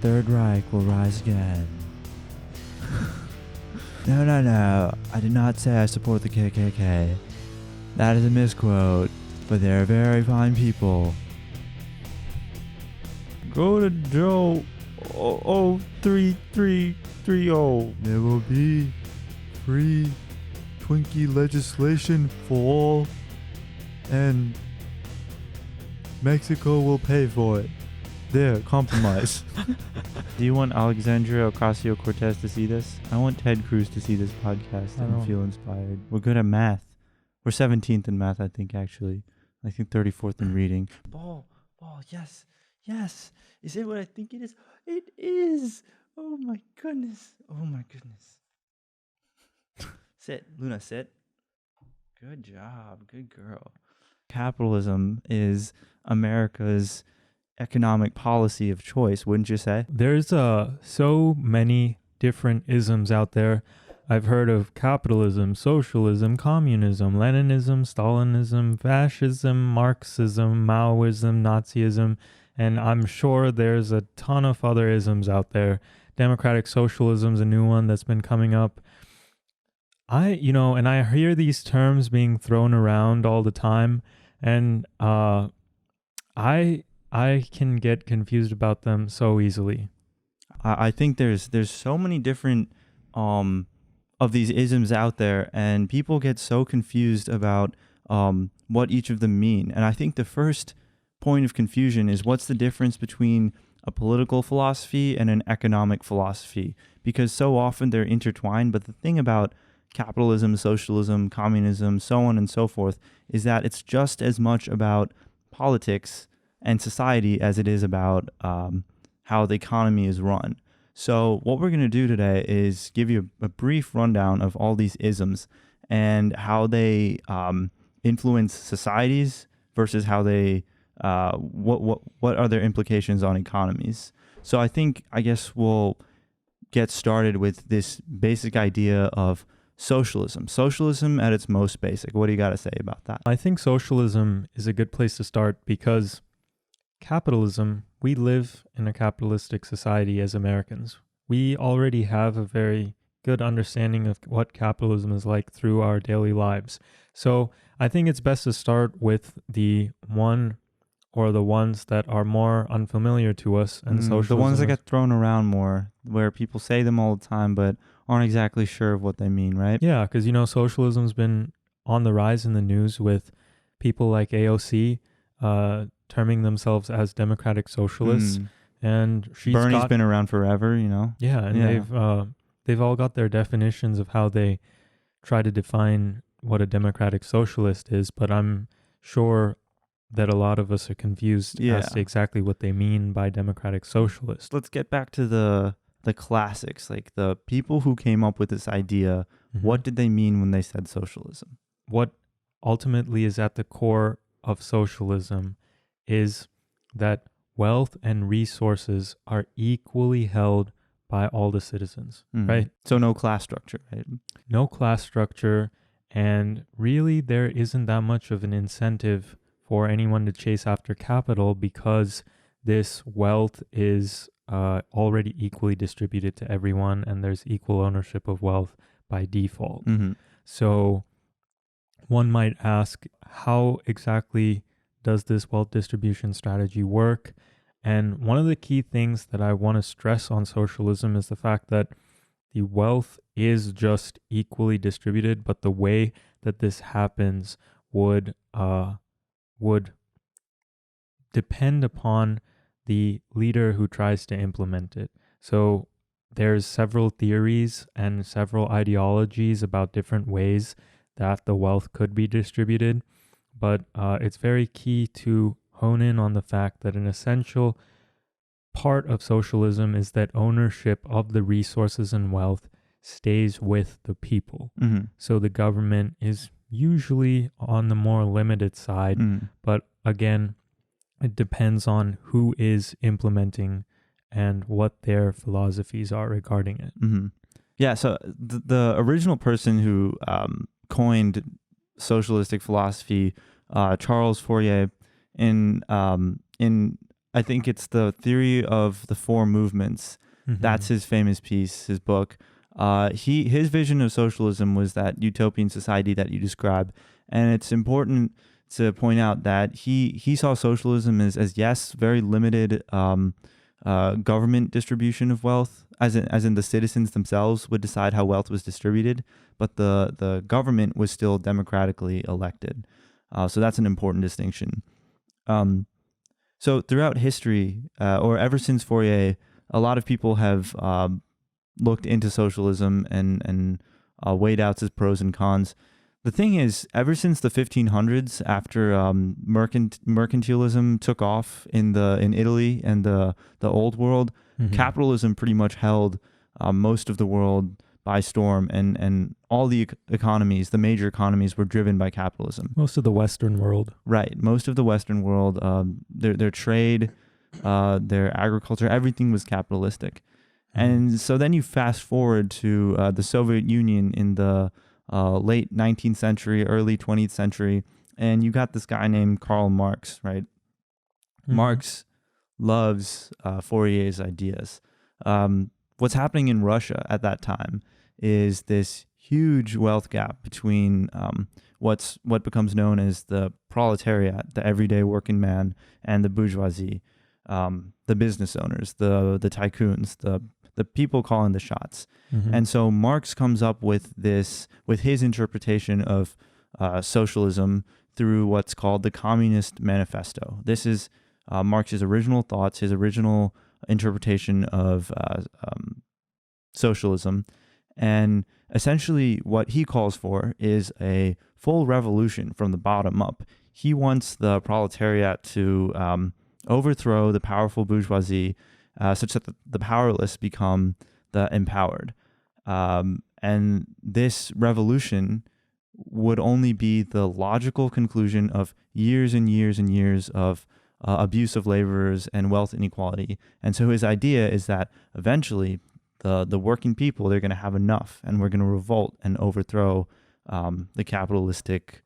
Third Reich will rise again. No. I did not say I support the KKK. That is a misquote, but they're very fine people. Go to Joe 03330. There will be free Twinkie legislation for all, and Mexico will pay for it. There, compromise. Do you want Alexandria Ocasio-Cortez to see this? I want Ted Cruz to see this podcast and feel inspired. We're good at math. We're 17th in math, I think, actually. I think 34th in reading. Ball, yes. Is it what I think it is? It is. Oh my goodness. Sit, Luna, sit. Good job. Good girl. Capitalism is America's economic policy of choice, wouldn't you say? There's so many different isms out there. I've heard of capitalism, socialism, communism, Leninism, Stalinism, fascism, Marxism, Maoism, Nazism, and I'm sure there's a ton of other isms out there. Democratic socialism's a new one that's been coming up. I hear these terms being thrown around all the time, and I can get confused about them so easily. I think there's so many different of these isms out there, and people get so confused about what each of them mean. And I think the first point of confusion is, what's the difference between a political philosophy and an economic philosophy? Because so often they're intertwined. But the thing about capitalism, socialism, communism, so on and so forth, is that it's just as much about politics and society as it is about how the economy is run. So what we're going to do today is give you a brief rundown of all these isms and how they influence societies versus how they what are their implications on economies. So I guess we'll get started with this basic idea of socialism. Socialism at its most basic. What do you got to say about that? I think socialism is a good place to start because capitalism, we live in a capitalistic society as Americans. We already have a very good understanding of what capitalism is like through our daily lives. So I think it's best to start with the one or the ones that are more unfamiliar to us. And socialism, the ones that get thrown around more, where people say them all the time but aren't exactly sure of what they mean, right? Yeah, because, socialism's been on the rise in the news with people like AOC terming themselves as democratic socialists. And Bernie's been around forever, Yeah, and they've all got their definitions of how they try to define what a democratic socialist is, but I'm sure that a lot of us are confused as to exactly what they mean by democratic socialist. Let's get back to the classics, like the people who came up with this idea. What did they mean when they said socialism? What ultimately is at the core of socialism is that wealth and resources are equally held by all the citizens, right? So no class structure, right? No class structure, and really there isn't that much of an incentive for anyone to chase after capital because this wealth is already equally distributed to everyone, and there's equal ownership of wealth by default. So one might ask, how exactly does this wealth distribution strategy work? And one of the key things that I want to stress on socialism is the fact that the wealth is just equally distributed, but the way that this happens would depend upon the leader who tries to implement it. So there's several theories and several ideologies about different ways that the wealth could be distributed, but it's very key to hone in on the fact that an essential part of socialism is that ownership of the resources and wealth stays with the people. So the government is usually on the more limited side, but again, it depends on who is implementing and what their philosophies are regarding it. Yeah, so the original person who coined socialistic philosophy, Charles Fourier, in I think it's the theory of the four movements. That's his famous piece, his book. His vision of socialism was that utopian society that you describe, and it's important to point out that he saw socialism as yes, very limited government distribution of wealth, as in the citizens themselves would decide how wealth was distributed, but the government was still democratically elected. So that's an important distinction. So throughout history, or ever since Fourier, a lot of people have looked into socialism and weighed out its pros and cons. The thing is, ever since the 1500s, after mercantilism took off in Italy and the old world, capitalism pretty much held most of the world by storm, and all the economies, the major economies, were driven by capitalism. Most of the Western world. Right. Most of the Western world, their trade, their agriculture, everything was capitalistic. And so then you fast forward to the Soviet Union in the late 19th century, early 20th century, and you got this guy named Karl Marx, right? Marx loves Fourier's ideas. What's happening in Russia at that time is this huge wealth gap between what becomes known as the proletariat, the everyday working man, and the bourgeoisie, the business owners, the tycoons, the people calling the shots. And so Marx comes up with his interpretation of socialism through what's called the Communist Manifesto. This is Marx's original thoughts, his original interpretation of socialism. And essentially what he calls for is a full revolution from the bottom up. He wants the proletariat to overthrow the powerful bourgeoisie such that the powerless become the empowered. And this revolution would only be the logical conclusion of years and years and years of abuse of laborers and wealth inequality. And so his idea is that eventually the working people, they're going to have enough, and we're going to revolt and overthrow the capitalistic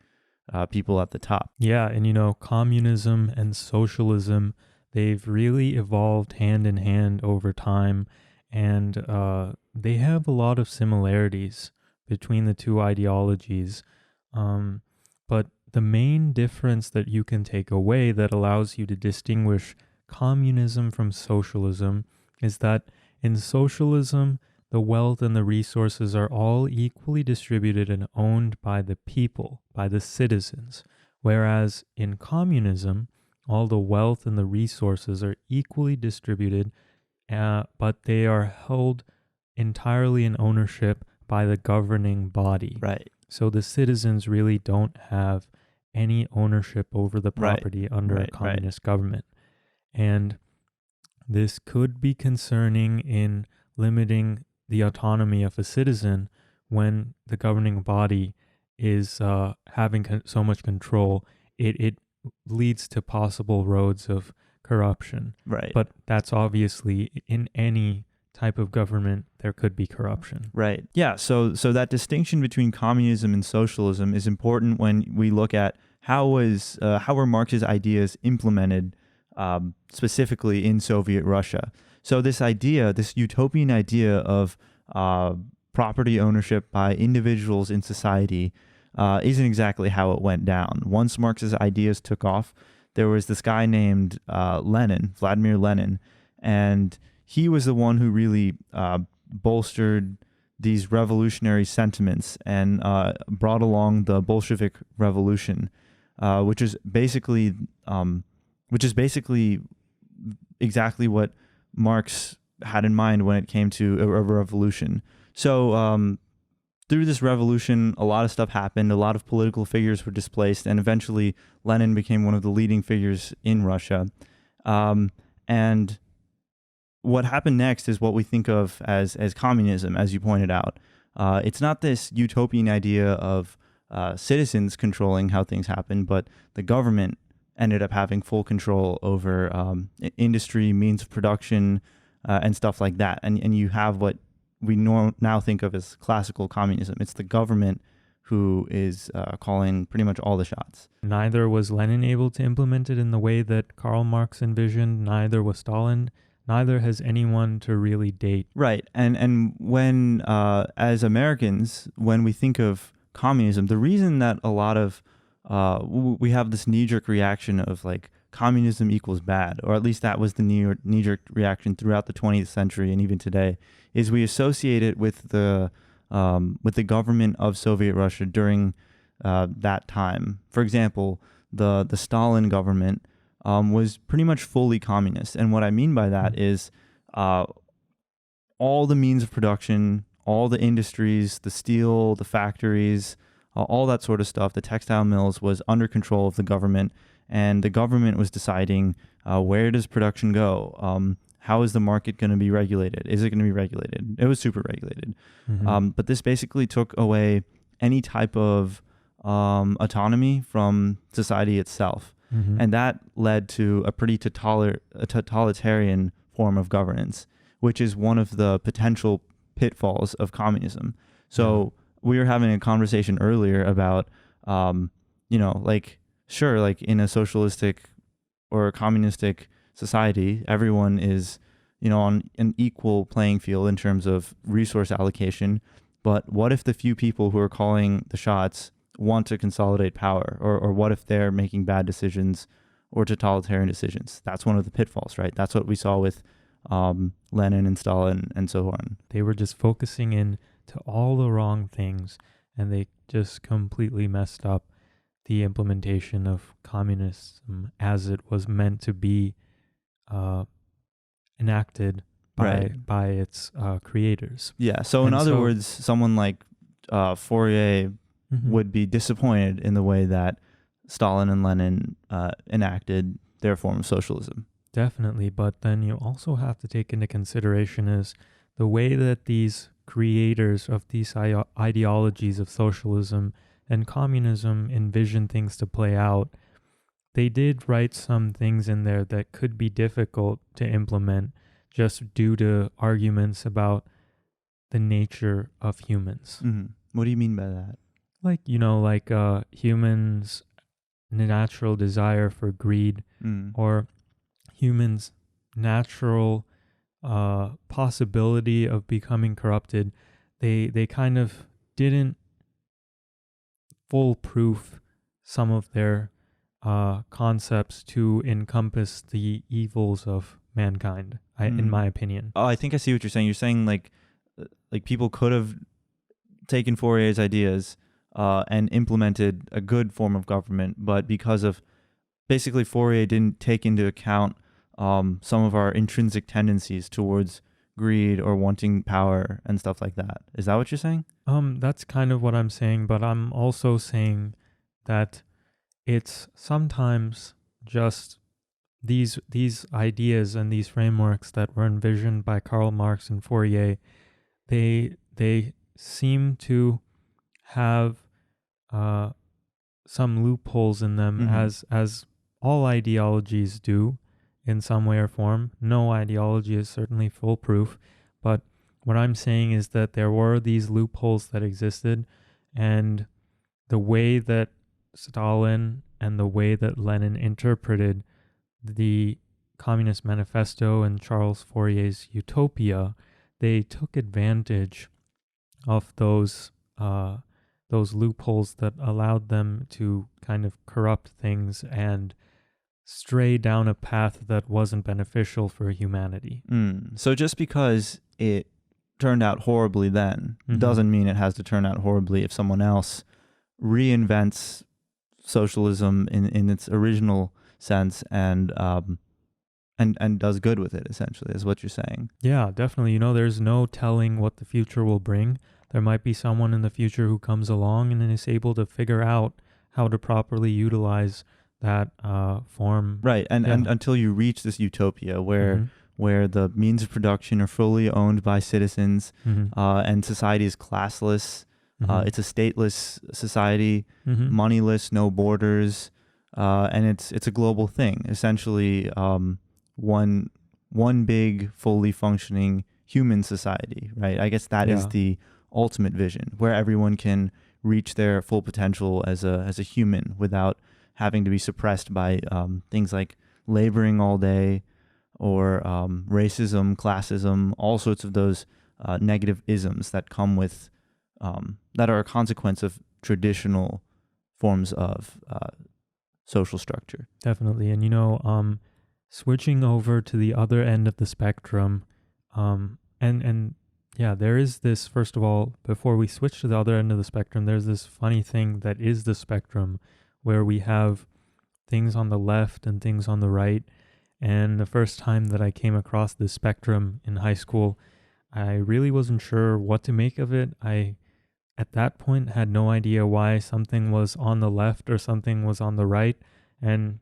people at the top. Yeah, and communism and socialism, they've really evolved hand in hand over time, and they have a lot of similarities between the two ideologies. But the main difference that you can take away that allows you to distinguish communism from socialism is that in socialism, the wealth and the resources are all equally distributed and owned by the people, by the citizens. Whereas in communism, all the wealth and the resources are equally distributed, but they are held entirely in ownership by the governing body. Right. So the citizens really don't have any ownership over the property under a communist government. And this could be concerning in limiting the autonomy of a citizen when the governing body is having so much control. It leads to possible roads of corruption. Right. But that's obviously in any type of government there could be corruption. Right. Yeah. So that distinction between communism and socialism is important when we look at how were Marx's ideas implemented specifically in Soviet Russia. So this utopian idea of property ownership by individuals in society isn't exactly how it went down. Once Marx's ideas took off, there was this guy named Vladimir Lenin, and he was the one who really bolstered these revolutionary sentiments and brought along the Bolshevik Revolution, which is basically exactly what Marx had in mind when it came to a revolution. So through this revolution, a lot of stuff happened. A lot of political figures were displaced, and eventually Lenin became one of the leading figures in Russia. And what happened next is what we think of as communism, as you pointed out. It's not this utopian idea of citizens controlling how things happen, but the government ended up having full control over industry, means of production, and stuff like that. And you have what we now think of as classical communism. It's the government who is calling pretty much all the shots. Neither was Lenin able to implement it in the way that Karl Marx envisioned. Neither was Stalin. Neither has anyone to really date. Right. And when, as Americans, when we think of communism, the reason that a lot of, we have this knee-jerk reaction of like communism equals bad, or at least that was the knee-jerk reaction throughout the 20th century and even today, is we associate it with the government of Soviet Russia during that time. For example, the Stalin government was pretty much fully communist. And what I mean by that is all the means of production, all the industries, the steel, the factories, all that sort of stuff, the textile mills was under control of the government. And the government was deciding where does production go? How is the market going to be regulated? Is it going to be regulated? It was super regulated. But this basically took away any type of autonomy from society itself. And that led to a pretty totalitarian form of governance, which is one of the potential pitfalls of communism. So we were having a conversation earlier about, like, sure, like in a socialistic or a communistic society, everyone is, on an equal playing field in terms of resource allocation. But what if the few people who are calling the shots want to consolidate power, or what if they're making bad decisions or totalitarian decisions? That's one of the pitfalls, right? That's what we saw with Lenin and Stalin and so on. They were just focusing in to all the wrong things, and they just completely messed up the implementation of communism as it was meant to be enacted by its creators. Yeah. So in other words, someone like Fourier would be disappointed in the way that Stalin and Lenin enacted their form of socialism. Definitely, but then you also have to take into consideration is the way that these creators of these ideologies of socialism and communism envision things to play out. They did write some things in there that could be difficult to implement just due to arguments about the nature of humans. What do you mean by that? Like, humans' natural desire for greed or humans' natural possibility of becoming corrupted. They kind of didn't foolproof some of their concepts to encompass the evils of mankind, in my opinion. Oh, I think I see what you're saying. You're saying like people could have taken Fourier's ideas and implemented a good form of government, but because of basically Fourier didn't take into account some of our intrinsic tendencies towards greed or wanting power and stuff like that. Is that what you're saying? That's kind of what I'm saying, but I'm also saying that it's sometimes just these ideas and these frameworks that were envisioned by Karl Marx and Fourier, they seem to have some loopholes in them, as all ideologies do in some way or form. No ideology is certainly foolproof, but what I'm saying is that there were these loopholes that existed, and the way that Stalin and the way that Lenin interpreted the Communist Manifesto and Charles Fourier's Utopia, they took advantage of those loopholes that allowed them to kind of corrupt things and stray down a path that wasn't beneficial for humanity. So just because it turned out horribly then doesn't mean it has to turn out horribly if someone else reinvents socialism in its original sense and does good with it, essentially, is what you're saying. Yeah, definitely. There's no telling what the future will bring. There might be someone in the future who comes along and is able to figure out how to properly utilize that form. Right, and until you reach this utopia where the means of production are fully owned by citizens and society is classless, it's a stateless society, moneyless, no borders, and it's a global thing. Essentially, one big, fully functioning human society, right? I guess that is the ultimate vision, where everyone can reach their full potential as a human without having to be suppressed by things like laboring all day or racism, classism, all sorts of those negative isms that come with that are a consequence of traditional forms of social structure. Definitely. And, switching over to the other end of the spectrum, and yeah, there is this, first of all, before we switch to the other end of the spectrum, there's this funny thing that is the spectrum where we have things on the left and things on the right. And the first time that I came across this spectrum in high school, I really wasn't sure what to make of it. I, at that point, had no idea why something was on the left or something was on the right. And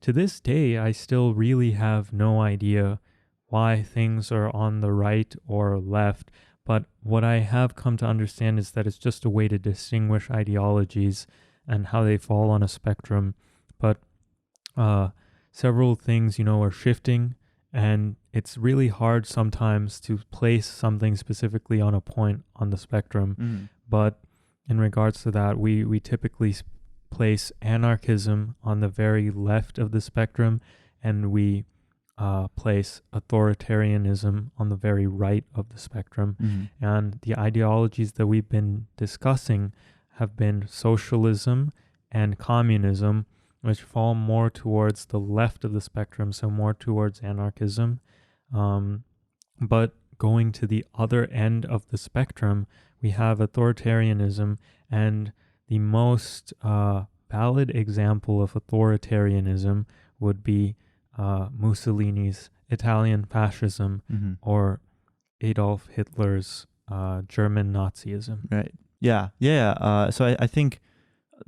to this day, I still really have no idea why things are on the right or left. But what I have come to understand is that it's just a way to distinguish ideologies and how they fall on a spectrum. But several things, are shifting, and it's really hard sometimes to place something specifically on a point on the spectrum. But in regards to that, we typically place anarchism on the very left of the spectrum, and we place authoritarianism on the very right of the spectrum. And the ideologies that we've been discussing have been socialism and communism, which fall more towards the left of the spectrum, so more towards anarchism. But going to the other end of the spectrum, we have authoritarianism, and the most valid example of authoritarianism would be Mussolini's Italian fascism or Adolf Hitler's German Nazism. Right. Yeah. So I think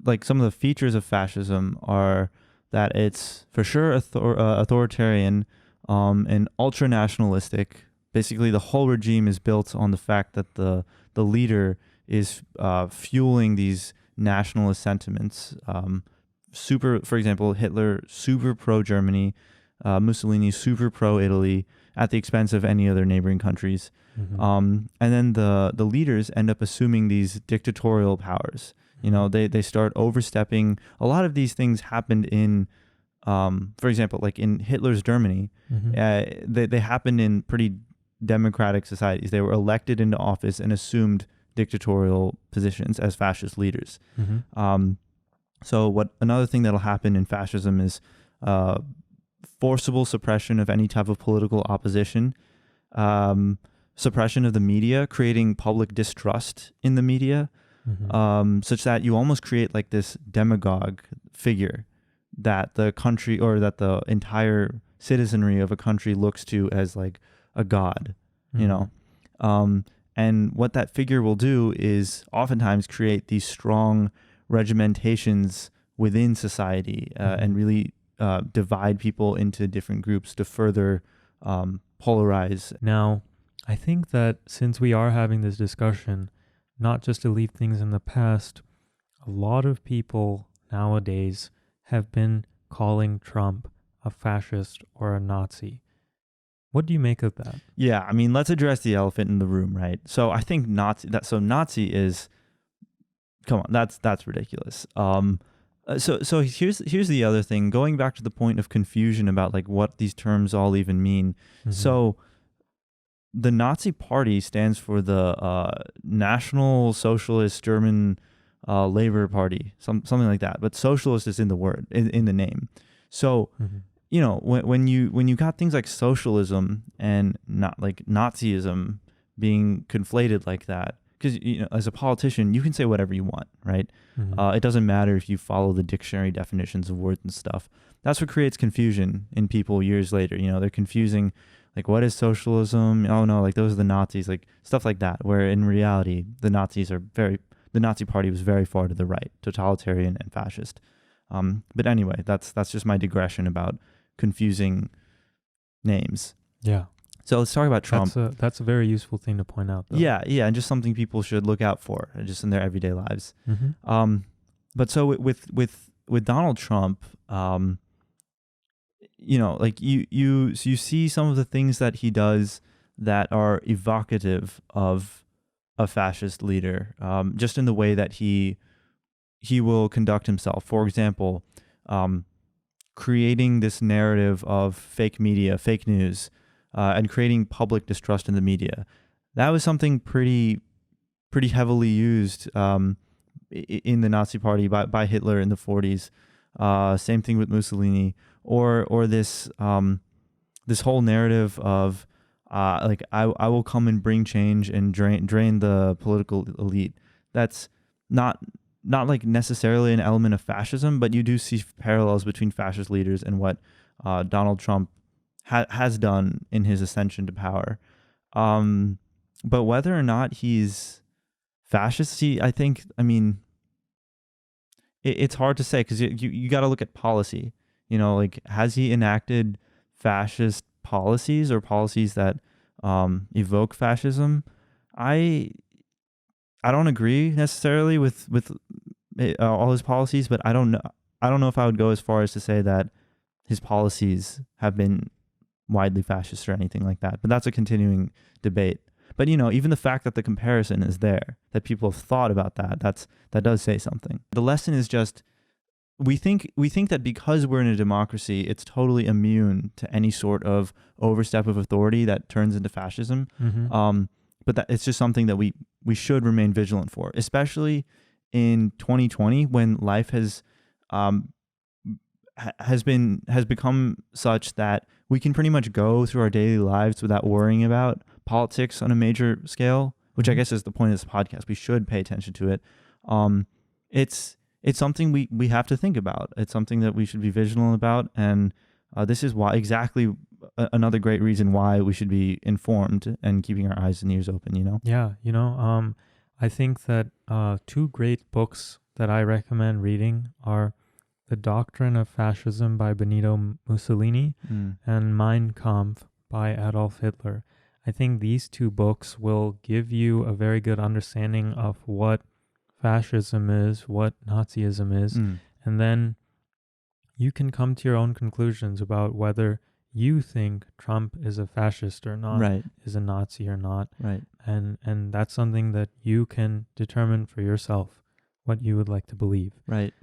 like some of the features of fascism are that it's for sure authoritarian and ultra-nationalistic. Basically, the whole regime is built on the fact that the leader is fueling these nationalist sentiments. For example, Hitler, super pro-Germany, Mussolini, super pro-Italy, at the expense of any other neighboring countries. And then the leaders end up assuming these dictatorial powers. They start overstepping. A lot of these things happened in, for example, like in Hitler's Germany, they happened in pretty democratic societies. They were elected into office and assumed dictatorial positions as fascist leaders. So another thing that'll happen in fascism is forcible suppression of any type of political opposition, suppression of the media, creating public distrust in the media, such that you almost create like this demagogue figure that the country or that the entire citizenry of a country looks to as like a god, and what that figure will do is oftentimes create these strong regimentations within society and really divide people into different groups to further polarize. Now, I think that since we are having this discussion, not just to leave things in the past, a lot of people nowadays have been calling Trump a fascist or a Nazi. What do you make of that? Yeah, I mean, let's address the elephant in the room, right? So I think Nazi is, come on, that's ridiculous. So here's the other thing. Going back to the point of confusion about like what these terms all even mean. So the Nazi Party stands for the National Socialist German Labor Party, something like that. But socialist is in the word, in the name. So when you got things like socialism and not like Nazism being conflated like that, because as a politician you can say whatever you want, right? It doesn't matter if you follow the dictionary definitions of words and stuff. That's what creates confusion in people years later. They're confusing like, what is socialism? Oh no, like those are the Nazis, like stuff like that, where in reality the Nazi Party was very far to the right, totalitarian and fascist. But anyway, that's just my digression about confusing names. Yeah. So let's talk about Trump. That's a very useful thing to point out, though. Yeah, and just something people should look out for, just in their everyday lives. But so with Donald Trump, like you see some of the things that he does that are evocative of a fascist leader, just in the way that he will conduct himself. For example, creating this narrative of fake media, fake news, and creating public distrust in the media. That was something pretty heavily used in the Nazi Party by Hitler in the 40s. Same thing with Mussolini, or this this whole narrative of like I will come and bring change and drain the political elite. That's not like necessarily an element of fascism, but you do see parallels between fascist leaders and what Donald Trump has done in his ascension to power. But whether or not he's fascist, I mean, it's hard to say, because you got to look at policy. You know, like, has he enacted fascist policies or policies that evoke fascism? I don't agree necessarily with all his policies, but I don't know if I would go as far as to say that his policies have been widely fascist or anything like that. But that's a continuing debate. But, you know, even the fact that the comparison is there, that people have thought about that does say something. The lesson is just, we think that because we're in a democracy, it's totally immune to any sort of overstep of authority that turns into fascism. Mm-hmm. But that it's just something that we should remain vigilant for, especially in 2020, when life has become such that we can pretty much go through our daily lives without worrying about politics on a major scale, which I guess is the point of this podcast. We should pay attention to it. It's something we have to think about. It's something that we should be vigilant about, and this is why another great reason why we should be informed and keeping our eyes and ears open. You know. Yeah, I think that two great books that I recommend reading are The Doctrine of Fascism by Benito Mussolini and Mein Kampf by Adolf Hitler. I think these two books will give you a very good understanding of what fascism is, what Nazism is, and then you can come to your own conclusions about whether you think Trump is a fascist or not, Right. is a Nazi or not. Right. And that's something that you can determine for yourself, what you would like to believe. Right.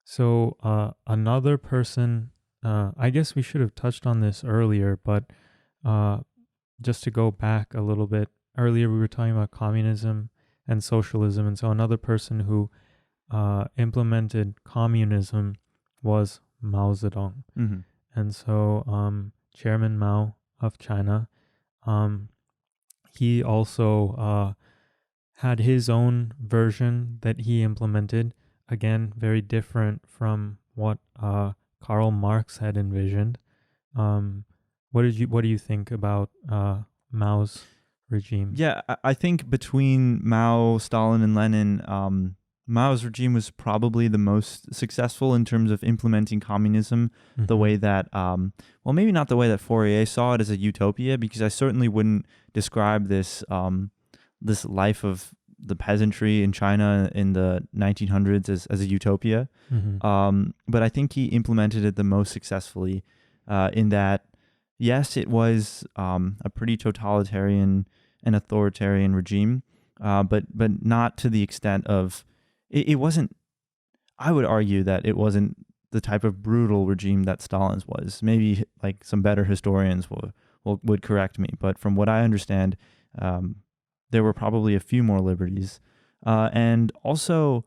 So another person, I guess we should have touched on this earlier, but just to go back a little bit, earlier we were talking about communism and socialism, and so another person who implemented communism was Mao Zedong. Mm-hmm. And so Chairman Mao of China, he also had his own version that he implemented, again, very different from what Karl Marx had envisioned. What do you think about Mao's regime? Yeah, I think between Mao, Stalin, and Lenin, Mao's regime was probably the most successful in terms of implementing communism the way that, well, maybe not the way that Fourier saw it as a utopia, because I certainly wouldn't describe this this life of the peasantry in China in the 1900s as a utopia. But I think he implemented it the most successfully in that, yes, it was a pretty totalitarian and authoritarian regime, but not to the extent of, it wasn't, I would argue that it wasn't the type of brutal regime that Stalin's was. Maybe like some better historians would correct me, but from what I understand, there were probably a few more liberties. And also,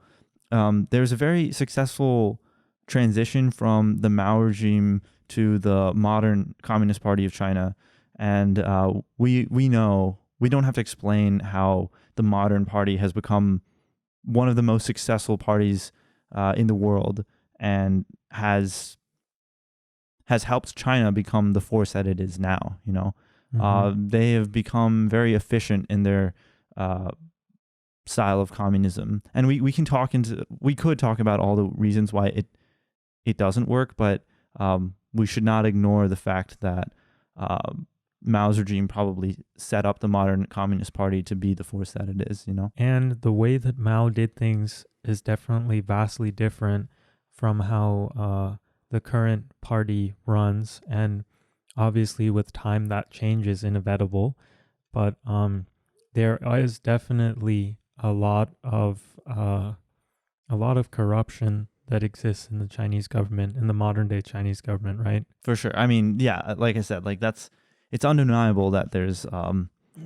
there's a very successful transition from the Mao regime to the modern Communist Party of China. And we know, we don't have to explain how the modern party has become one of the most successful parties in the world, and has helped China become the force that it is now. You know, they have become very efficient in their style of communism, and we could talk about all the reasons why it doesn't work, but we should not ignore the fact that Mao's regime probably set up the modern Communist Party to be the force that it is, you know? And the way that Mao did things is definitely vastly different from how the current party runs. And obviously with time that change is inevitable. But There is definitely a lot of corruption that exists in the Chinese government, in the modern day Chinese government, right? For sure. I mean, yeah, like I said, like it's undeniable that there's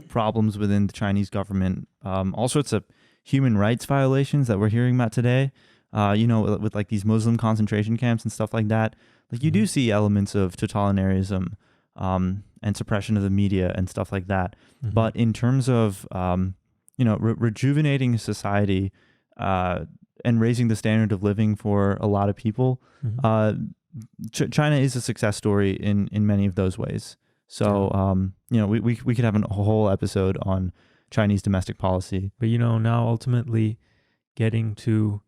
problems within the Chinese government, all sorts of human rights violations that we're hearing about today. With like these Muslim concentration camps and stuff like that. Like you do see elements of totalitarianism and suppression of the media and stuff like that. Mm-hmm. But in terms of rejuvenating society and raising the standard of living for a lot of people, Mm-hmm. China is a success story in many of those ways. So, we could have a whole episode on Chinese domestic policy. But now ultimately getting to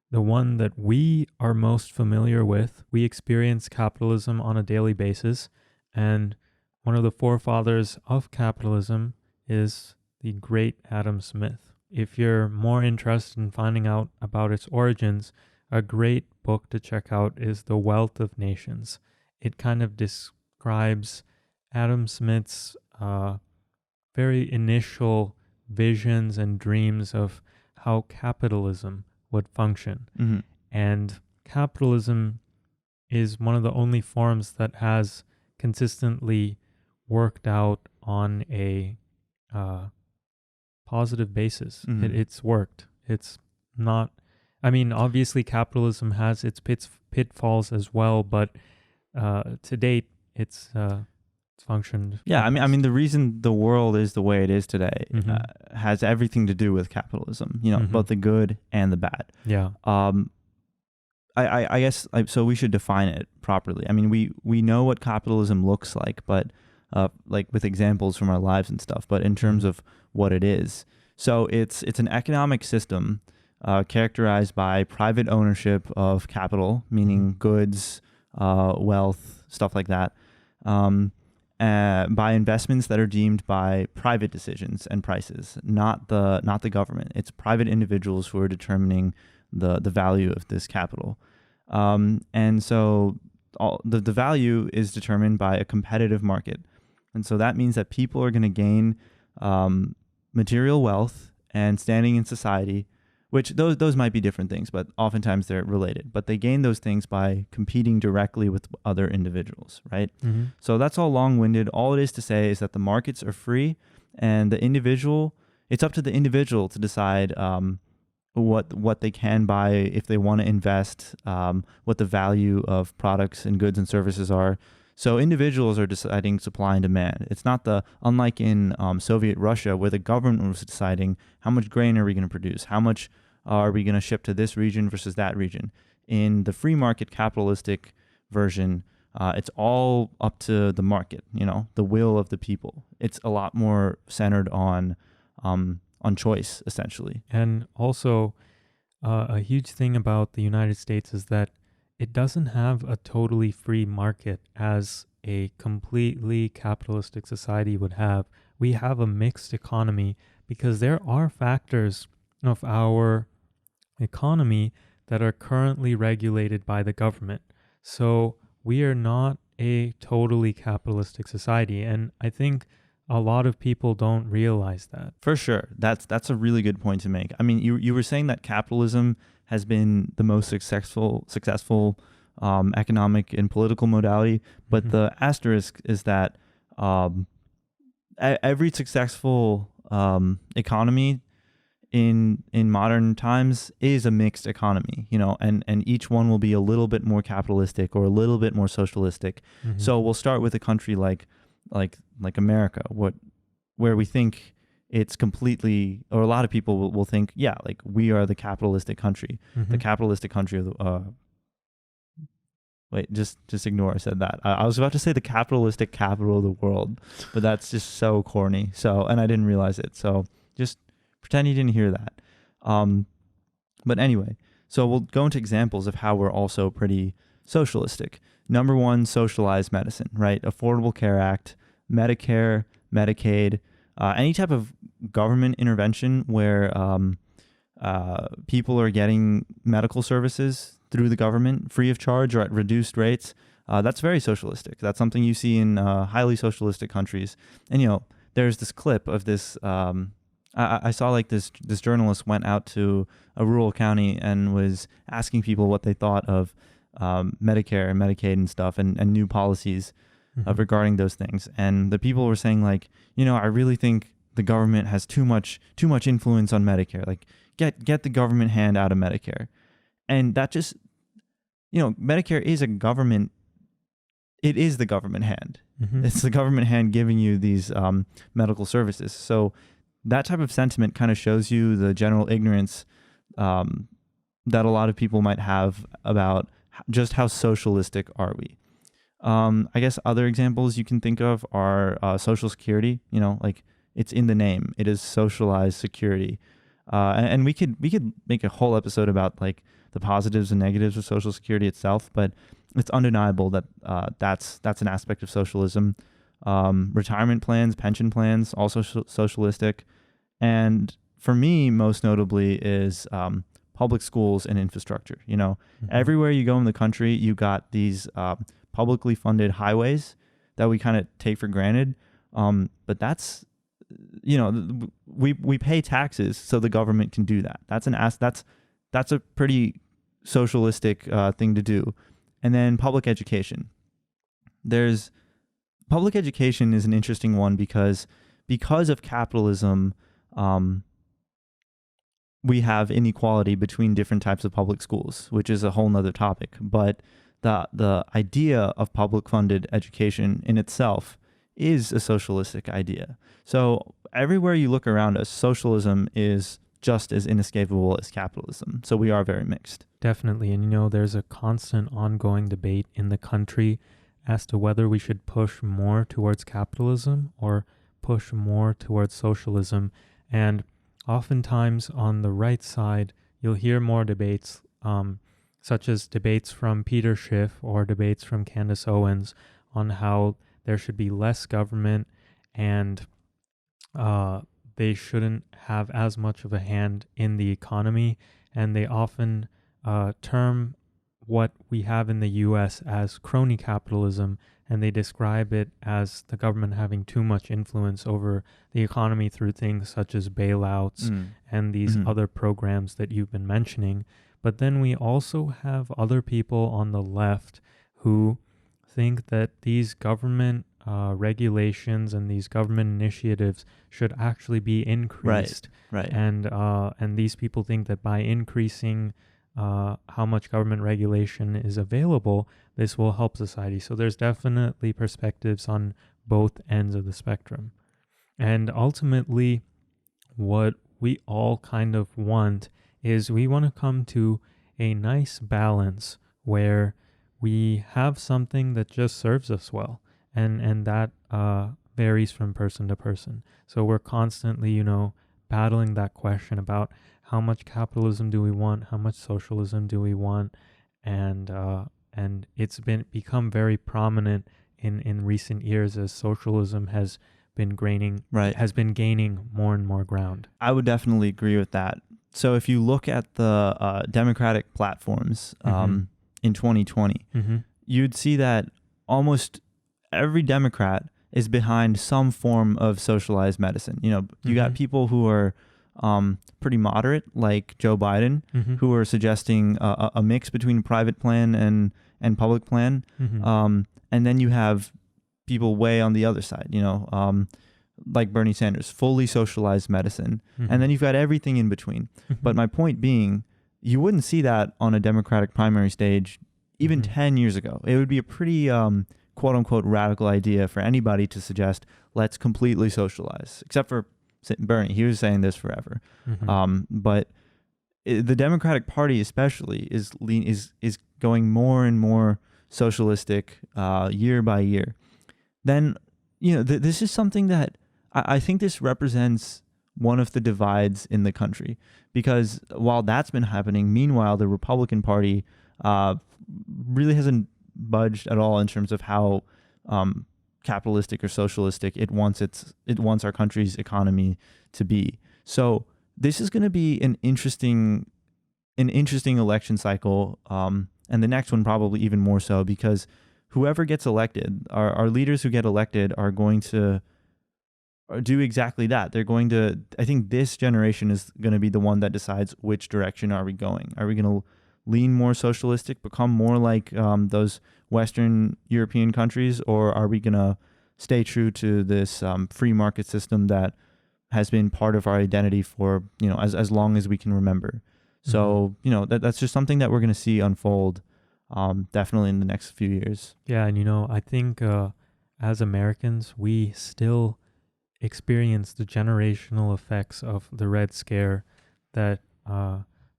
the one that we are most familiar with, we experience capitalism on a daily basis. And one of the forefathers of capitalism is the great Adam Smith. If you're more interested in finding out about its origins, a great book to check out is The Wealth of Nations. It kind of describes Adam Smith's very initial visions and dreams of how capitalism would function. Mm-hmm. And capitalism is one of the only forms that has consistently worked out on a positive basis. Mm-hmm. It's worked. It's not, obviously capitalism has its pitfalls as well, but to date, it's functioned. Yeah, I mean, the reason the world is the way it is today Mm-hmm. has everything to do with capitalism. Mm-hmm. Both the good and the bad. Yeah. I guess so. We should define it properly. I mean, we know what capitalism looks like, but like with examples from our lives and stuff. But in terms of what it is, so it's an economic system characterized by private ownership of capital, meaning goods, wealth, stuff like that. By investments that are deemed by private decisions and prices, not the government. It's private individuals who are determining the value of this capital. And so the value is determined by a competitive market. And so that means that people are going to gain material wealth and standing in society, which those might be different things, but oftentimes they're related. But they gain those things by competing directly with other individuals, right? Mm-hmm. So that's all long-winded. All it is to say is that the markets are free, and it's up to the individual to decide what they can buy, if they want to invest, what the value of products and goods and services are. So individuals are deciding supply and demand. It's not unlike in Soviet Russia, where the government was deciding how much grain are we going to produce, how much are we going to ship to this region versus that region. In the free market capitalistic version, it's all up to the market, the will of the people. It's a lot more centered on choice, essentially. And also, a huge thing about the United States is that it doesn't have a totally free market as a completely capitalistic society would have. We have a mixed economy because there are factors of our economy that are currently regulated by the government. So we are not a totally capitalistic society. And I think a lot of people don't realize that. For sure. That's a really good point to make. I mean, you were saying that capitalism has been the most successful economic and political modality, but Mm-hmm. the asterisk is that every successful economy in modern times is a mixed economy, and each one will be a little bit more capitalistic or a little bit more socialistic. Mm-hmm. So we'll start with a country like America, where we think it's completely, or a lot of people will think, yeah, like we are the capitalistic country, Mm-hmm. the capitalistic country of the. Wait, just ignore I said that. I was about to say the capitalistic capital of the world, but that's just so corny. So, and I didn't realize it. So just pretend you didn't hear that. But anyway, so we'll go into examples of how we're also pretty socialistic. Number one, socialized medicine, right? Affordable Care Act, Medicare, Medicaid, any type of government intervention where people are getting medical services through the government free of charge or at reduced rates. That's very socialistic. That's something you see in highly socialistic countries. And, there's this clip of this I saw like this journalist went out to a rural county and was asking people what they thought of Medicare and Medicaid and stuff, and new policies regarding those things. And the people were saying like, I really think the government has too much influence on Medicare. Like get the government hand out of Medicare. And that just, Medicare is a government. It is the government hand. It's the government hand giving you these medical services. So that type of sentiment kind of shows you the general ignorance that a lot of people might have about just how socialistic are we. I guess other examples you can think of are Social Security. Like it's in the name. It is socialized security, and we could make a whole episode about like the positives and negatives of Social Security itself. But it's undeniable that that's an aspect of socialism. Retirement plans, pension plans, also socialistic. And for me, most notably is public schools and infrastructure. Everywhere you go in the country, you got these publicly funded highways that we kind of take for granted. But that's, we pay taxes so the government can do that. That's a pretty socialistic thing to do. And then public education. Public education is an interesting one because of capitalism, we have inequality between different types of public schools, which is a whole nother topic. But the idea of public funded education in itself is a socialistic idea. So everywhere you look around us, socialism is just as inescapable as capitalism. So we are very mixed. Definitely. And there's a constant ongoing debate in the country as to whether we should push more towards capitalism or push more towards socialism. And oftentimes on the right side, you'll hear more debates, such as debates from Peter Schiff or debates from Candace Owens on how there should be less government and they shouldn't have as much of a hand in the economy. And they often term what we have in the US as crony capitalism, and they describe it as the government having too much influence over the economy through things such as bailouts and these other programs that you've been mentioning. But then we also have other people on the left who think that these government regulations and these government initiatives should actually be increased. Right. And these people think that by increasing how much government regulation is available, this will help society. So there's definitely perspectives on both ends of the spectrum. And ultimately, what we all kind of want is we want to come to a nice balance where we have something that just serves us well. And that varies from person to person. So we're constantly, battling that question about how much capitalism do we want, how much socialism do we want, and it's become very prominent in recent years as socialism has been gaining more and more ground. I would definitely agree with that. So if you look at the Democratic platforms in 2020, you'd see that almost every Democrat is behind some form of socialized medicine. You got people who are pretty moderate, like Joe Biden, who are suggesting a mix between private plan and public plan. And then you have people way on the other side, like Bernie Sanders, fully socialized medicine. And then you've got everything in between. But my point being, you wouldn't see that on a Democratic primary stage even 10 years ago. It would be a pretty quote unquote radical idea for anybody to suggest, let's completely socialize, except for Bernie. He was saying this forever. But the Democratic Party especially is going more and more socialistic year by year. Then, this is something that I think this represents one of the divides in the country, because while that's been happening, meanwhile, the Republican Party really hasn't budged at all in terms of how capitalistic or socialistic it wants our country's economy to be. So this is going to be an interesting election cycle, and the next one probably even more so, because whoever gets elected, our leaders who get elected are going to do exactly that. They're going to, I think this generation is going to be the one that decides which direction are we going. Are we going to lean more socialistic, become more like those Western European countries, or are we going to stay true to this free market system that has been part of our identity for, as long as we can remember. So, that's just something that we're going to see unfold definitely in the next few years. Yeah, and I think as Americans, we still experience the generational effects of the Red Scare that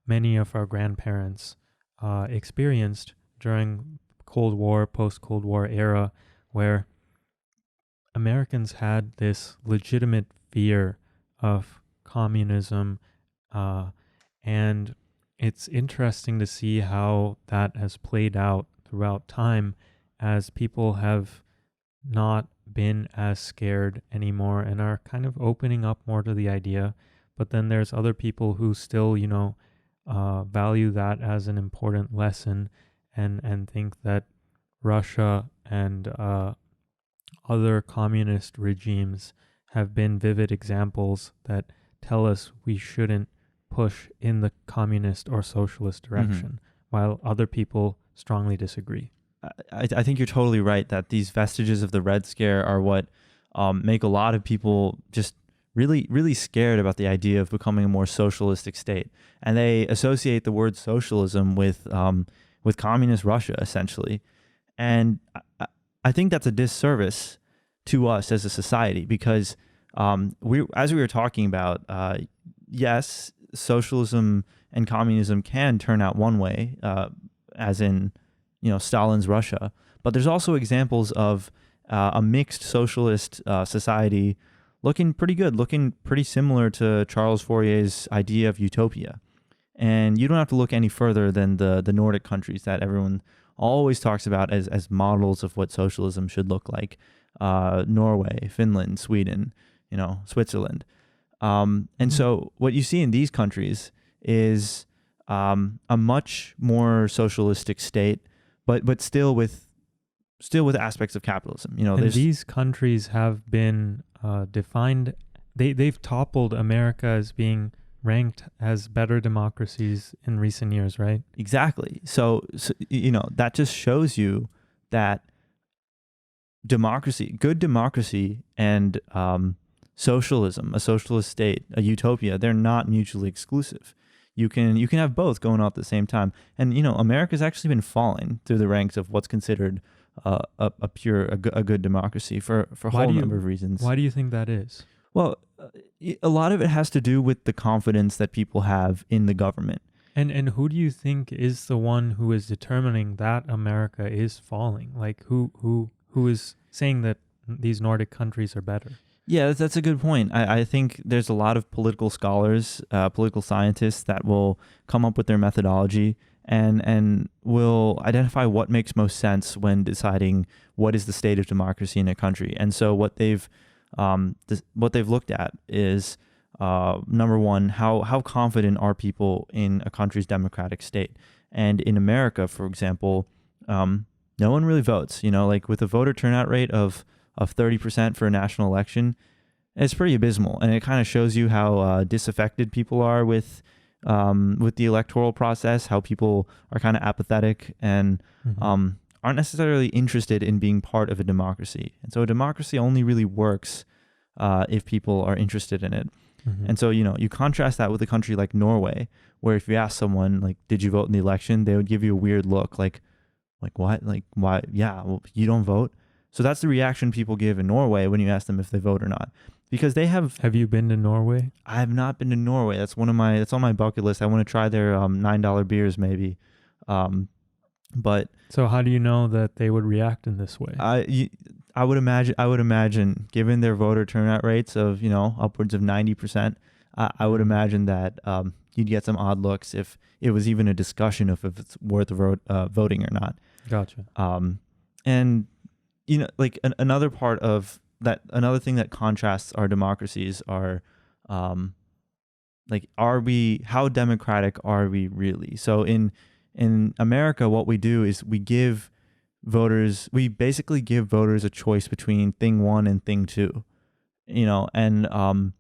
many of our grandparents experienced during Cold War, post-Cold War era, where Americans had this legitimate fear of communism, and it's interesting to see how that has played out throughout time as people have not been as scared anymore and are kind of opening up more to the idea. But then there's other people who still, value that as an important lesson and think that Russia and other communist regimes have been vivid examples that tell us we shouldn't push in the communist or socialist direction, while other people strongly disagree. I think you're totally right that these vestiges of the Red Scare are what make a lot of people just really, really scared about the idea of becoming a more socialistic state. And they associate the word socialism with communist Russia, essentially. And I think that's a disservice to us as a society because as we were talking about, yes, socialism and communism can turn out one way, as in, Stalin's Russia. But there's also examples of a mixed socialist society looking pretty good, looking pretty similar to Charles Fourier's idea of utopia. And you don't have to look any further than the Nordic countries that everyone always talks about as models of what socialism should look like. Norway, Finland, Sweden, Switzerland. And so what you see in these countries is a much more socialistic state, but still with aspects of capitalism. And these countries have been defined. They've toppled America as being ranked as better democracies in recent years, right? Exactly. So that just shows you that good democracy and socialism, a socialist state, a utopia, they're not mutually exclusive. You can have both going on at the same time. And America's actually been falling through the ranks of what's considered a good democracy for a whole number of reasons. Why do you think that is? Well, a lot of it has to do with the confidence that people have in the government. And who do you think is the one who is determining that America is falling? Like who is saying that these Nordic countries are better? Yeah, that's a good point. I think there's a lot of political scholars, political scientists that will come up with their methodology and will identify what makes most sense when deciding what is the state of democracy in a country. And so what they've looked at is number one, how confident are people in a country's democratic state? And in America, for example, no one really votes. Like with a voter turnout rate of 30% for a national election, it's pretty abysmal, and it kind of shows you how disaffected people are with the electoral process, how people are kind of apathetic and aren't necessarily interested in being part of a democracy. And so a democracy only really works if people are interested in it. And so, you contrast that with a country like Norway, where if you ask someone, like, did you vote in the election? They would give you a weird look, like what? Like, why? Yeah, well, you don't vote? So that's the reaction people give in Norway when you ask them if they vote or not. Because they have... Have you been to Norway? I have not been to Norway. That's on my bucket list. I want to try their $9 beers maybe. But so how do you know that they would react in this way? I would imagine, given their voter turnout rates of, upwards of 90%, I would imagine that you'd get some odd looks if it was even a discussion of if it's worth voting or not. Gotcha. And, like another part of that, another thing that contrasts our democracies are, how democratic are we really? So in America, what we do is we basically give voters a choice between thing one and thing two. and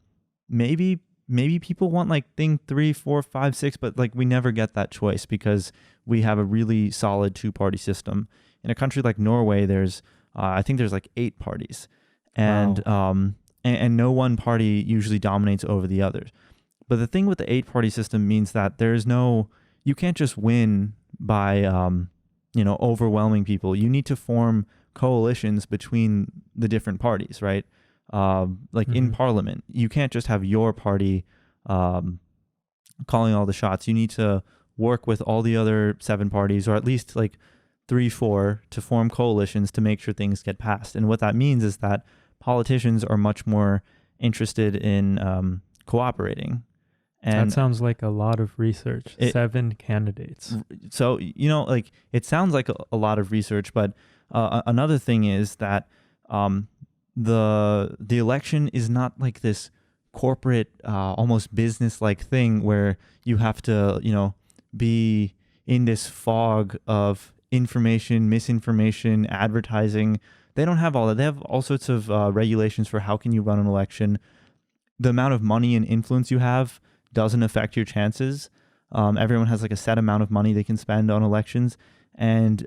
maybe people want like thing 3, 4, 5, 6, but like we never get that choice because we have a really solid two-party system. In a country like Norway, there's I think there's like 8 parties, and Wow. and no one party usually dominates over the others. But the thing with the 8-party system means that you can't just win by overwhelming people. You need to form coalitions between the different parties, right? Like in Mm-hmm. parliament, you can't just have your party um, calling all the shots. You need to work with all the other 7 parties, or at least like 3, 4, to form coalitions to make sure things get passed. And what that means is that politicians are much more interested in cooperating. That And sounds like a lot of research. it 7 candidates. so like it sounds like a lot of research, but another thing is that um, the election is not like this corporate, almost business like thing where you have to be in this fog of information, misinformation, advertising. They don't have all that. They have all sorts of regulations for how can you run an election. The amount of money and influence you have doesn't affect your chances. Everyone has like a set amount of money they can spend on elections, and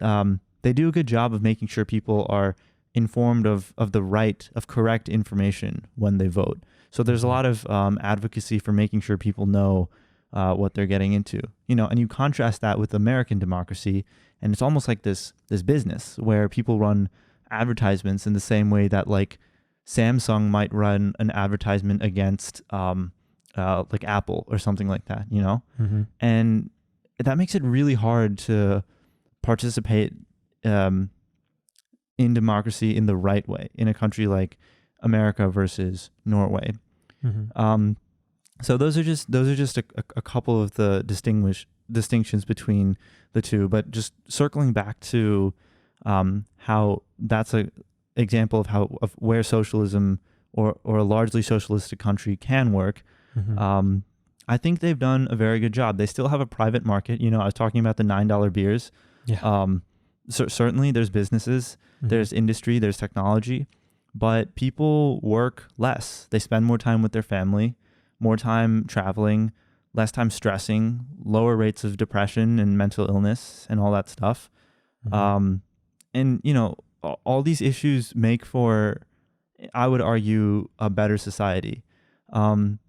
they do a good job of making sure people are informed of of correct information when they vote. So there's a Mm-hmm. lot of advocacy for making sure people know what they're getting into. And you contrast that with American democracy, and it's almost like this business where people run advertisements in the same way that like Samsung might run an advertisement against like Apple or something like that, Mm-hmm. and that makes it really hard to participate um, in democracy in the right way in a country like America versus Norway. Mm-hmm. Um, so those are just a couple of the distinctions between the two. But just circling back to how that's a example of where socialism or a largely socialistic country can work. Mm-hmm. Um, I think they've done a very good job. They still have a private market. I was talking about the $9 beers. Yeah. Um, certainly, there's businesses, Mm-hmm. there's industry, there's technology, but people work less. They spend more time with their family, more time traveling, less time stressing, lower rates of depression and mental illness and all that stuff. Mm-hmm. Um, and all these issues make for, I would argue, a better society. Um,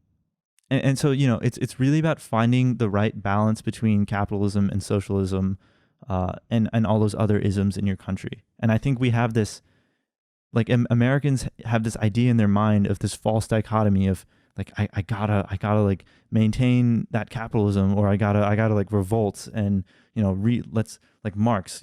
and so it's really about finding the right balance between capitalism and socialism, and all those other isms in your country. And I think we have this, like, Americans have this idea in their mind of this false dichotomy of like I gotta like maintain that capitalism, or I gotta like revolt and let's like Marx,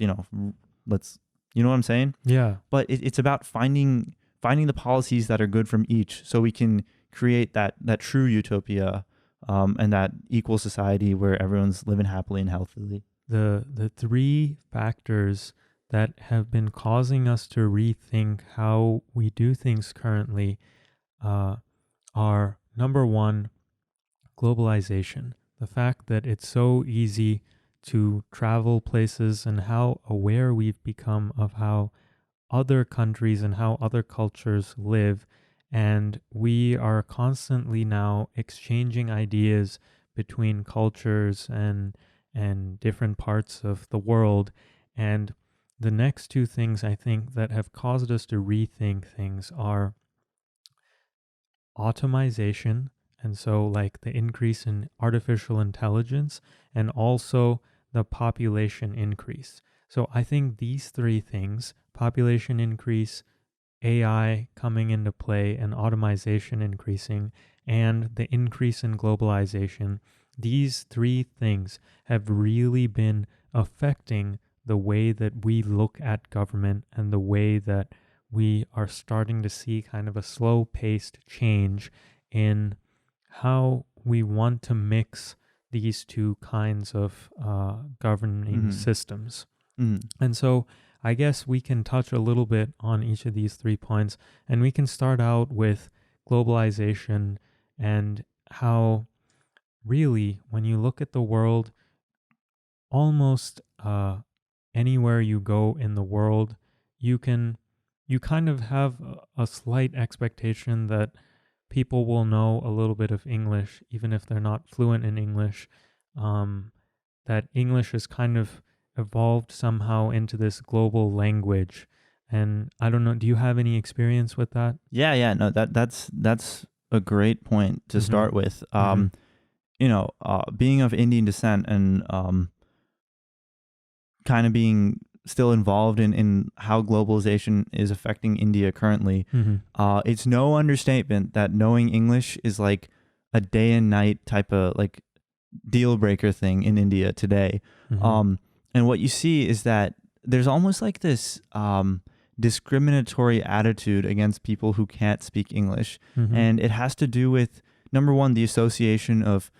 let's, what I'm saying. Yeah. But it's about finding the policies that are good from each, so we can create that true utopia, and that equal society where everyone's living happily and healthily. The 3 factors that have been causing us to rethink how we do things currently are number 1, globalization. The fact that it's so easy to travel places and how aware we've become of how other countries and how other cultures live. And we are constantly now exchanging ideas between cultures and different parts of the world. And the next 2 things I think that have caused us to rethink things are automation, and so like the increase in artificial intelligence, and also the population increase. So I think these 3 things, population increase, AI coming into play, and automation increasing, and the increase in globalization, these 3 things have really been affecting the way that we look at government and the way that we are starting to see kind of a slow paced change in how we want to mix these 2 kinds of governing Mm-hmm. systems. Mm-hmm. And so I guess we can touch a little bit on each of these 3 points, and we can start out with globalization and how really, when you look at the world, almost anywhere you go in the world, you can you kind of have a slight expectation that people will know a little bit of English, even if they're not fluent in English. That English has kind of evolved somehow into this global language. And I don't know, do you have any experience with that? Yeah, no, that's a great point to Mm-hmm. start with. Mm-hmm. Being of Indian descent and kind of being still involved in how globalization is affecting India currently, Mm-hmm. it's no understatement that knowing English is like a day and night type of like deal breaker thing in India today. Mm-hmm. And what you see is that there's almost like this discriminatory attitude against people who can't speak English. Mm-hmm. And it has to do with, number one, the association of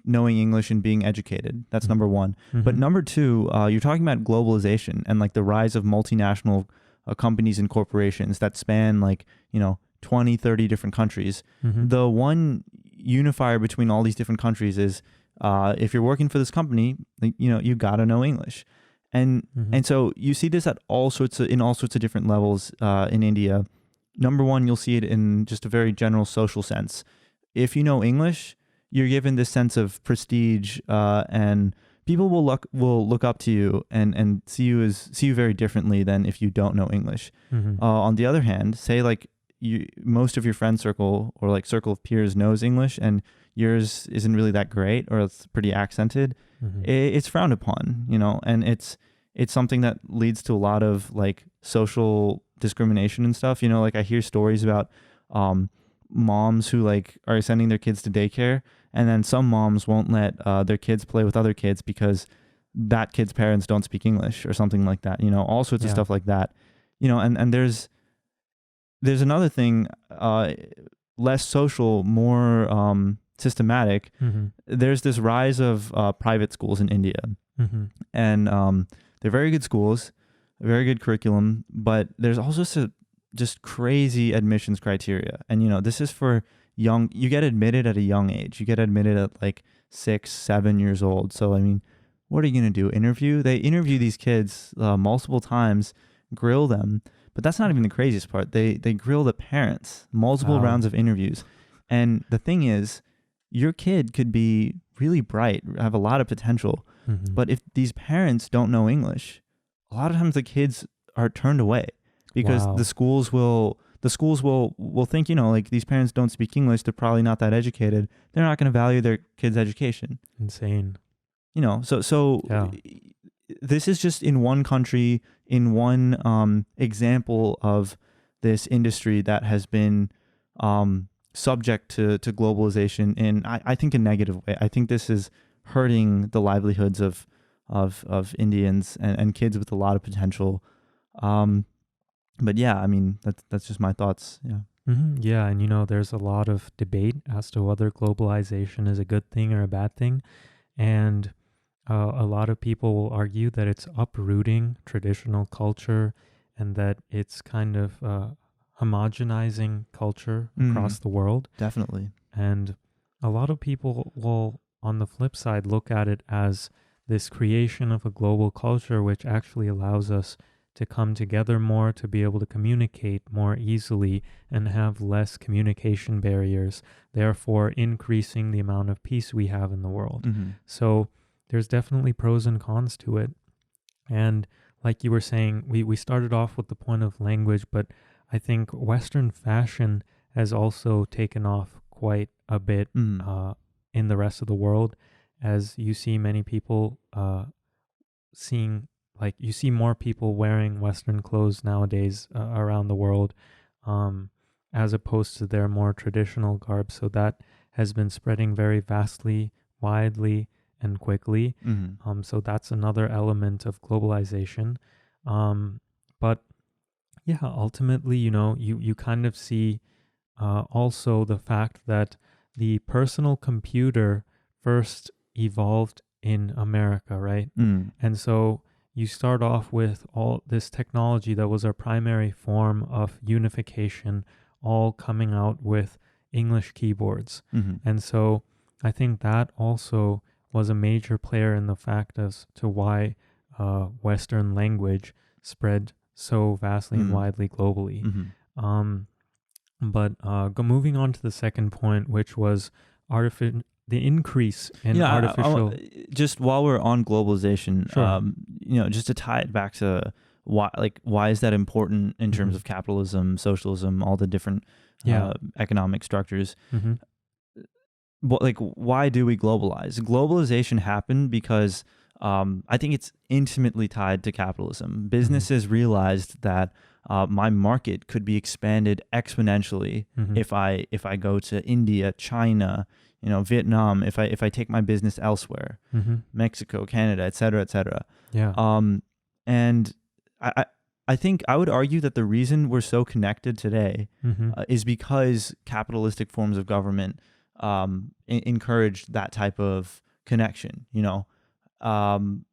knowing English and being educated. That's Mhm. number one. Mm-hmm. But number two, you're talking about globalization and like the rise of multinational companies and corporations that span like, 20, 30 different countries. Mm-hmm. The one unifier between all these different countries is if you're working for this company, like, you got to know English. And Mm-hmm. and so you see this at all sorts of different levels in India. Number one, you'll see it in just a very general social sense. If you know English, you're given this sense of prestige, and people will look up to you and see you very differently than if you don't know English. Mm-hmm. On the other hand, say like most of your friend circle or like circle of peers knows English and yours isn't really that great or it's pretty accented, Mm-hmm. it's frowned upon, and it's something that leads to a lot of like social discrimination and stuff. Like I hear stories about moms who like are sending their kids to daycare, and then some moms won't let their kids play with other kids because that kid's parents don't speak English or something like that. All sorts of Yeah. stuff like that. And there's another thing, less social, more systematic. Mm-hmm. There's this rise of private schools in India, Mm-hmm. and they're very good schools, very good curriculum, but there's also just crazy admissions criteria. And this is for young. You get admitted at a young age. You get admitted at like 6, 7 years old. So I mean, what are you gonna do? They interview these kids multiple times, grill them. But that's not even the craziest part. They grill the parents, multiple Wow. rounds of interviews. And the thing is, your kid could be really bright, have a lot of potential. Mm-hmm. But if these parents don't know English, a lot of times the kids are turned away because Wow. the schools will think, like these parents don't speak English, they're probably not that educated. They're not going to value their kids' education. Insane. So Yeah. this is just in one country, in one example of this industry that has been subject to globalization in, I think, a negative way. I think this is hurting the livelihoods of Indians and kids with a lot of potential. But yeah, I mean, that's just my thoughts. Yeah. Mm-hmm. Yeah, and there's a lot of debate as to whether globalization is a good thing or a bad thing. And a lot of people will argue that it's uprooting traditional culture and that it's kind of homogenizing culture across the world. Definitely. And a lot of people will, on the flip side, look at it as this creation of a global culture, which actually allows us to come together more, to be able to communicate more easily and have less communication barriers, therefore increasing the amount of peace we have in the world. Mm-hmm. So there's definitely pros and cons to it. And like you were saying, we started off with the point of language, but I think Western fashion has also taken off quite a bit in the rest of the world, as you see many people you see more people wearing Western clothes nowadays around the world, as opposed to their more traditional garb. So that has been spreading very vastly, widely, and quickly. Mm-hmm. So that's another element of globalization. But yeah, ultimately, you kind of see also the fact that the personal computer first evolved in America, right? And so you start off with all this technology that was our primary form of unification, all coming out with English keyboards. Mm-hmm. And so I think that also was a major player in the fact as to why Western language spread so vastly and widely globally. But moving on to the second point, which was the increase in artificial. Just while we're on globalization, Sure. just to tie it back to why is that important in terms of capitalism, socialism, all the different economic structures. Why do we globalize? Globalization happened because I think it's intimately tied to capitalism. Businesses realized that my market could be expanded exponentially if I go to India, China, Vietnam, if I take my business elsewhere, Mexico, Canada, et cetera, et cetera. Yeah. And I think I would argue that the reason we're so connected today is because capitalistic forms of government encouraged that type of connection, and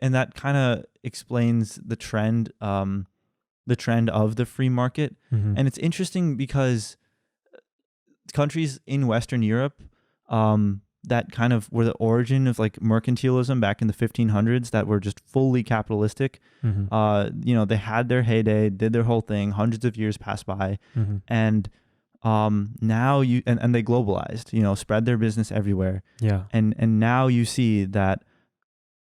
that kind of explains the trend of the free market. And it's interesting because countries in Western Europe that kind of were the origin of like mercantilism back in the 1500s that were just fully capitalistic. They had their heyday, did their whole thing, hundreds of years passed by, and now and they globalized, spread their business everywhere. Yeah. And now you see that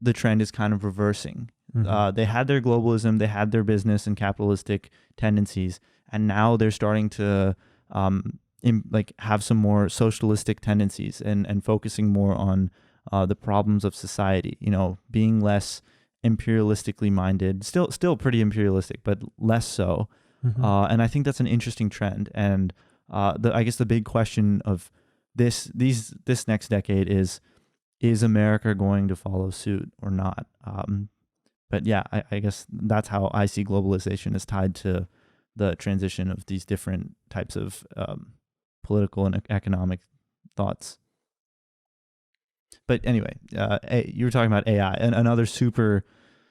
the trend is kind of reversing. They had their globalism, they had their business and capitalistic tendencies, and now they're starting to have some more socialistic tendencies and focusing more on the problems of society, being less imperialistically minded, still pretty imperialistic, but less so. And I think that's an interesting trend. And I guess the big question of this next decade is America going to follow suit or not? But yeah, I guess that's how I see globalization is tied to the transition of these different types of political and economic thoughts. But anyway, you were talking about AI, and another super,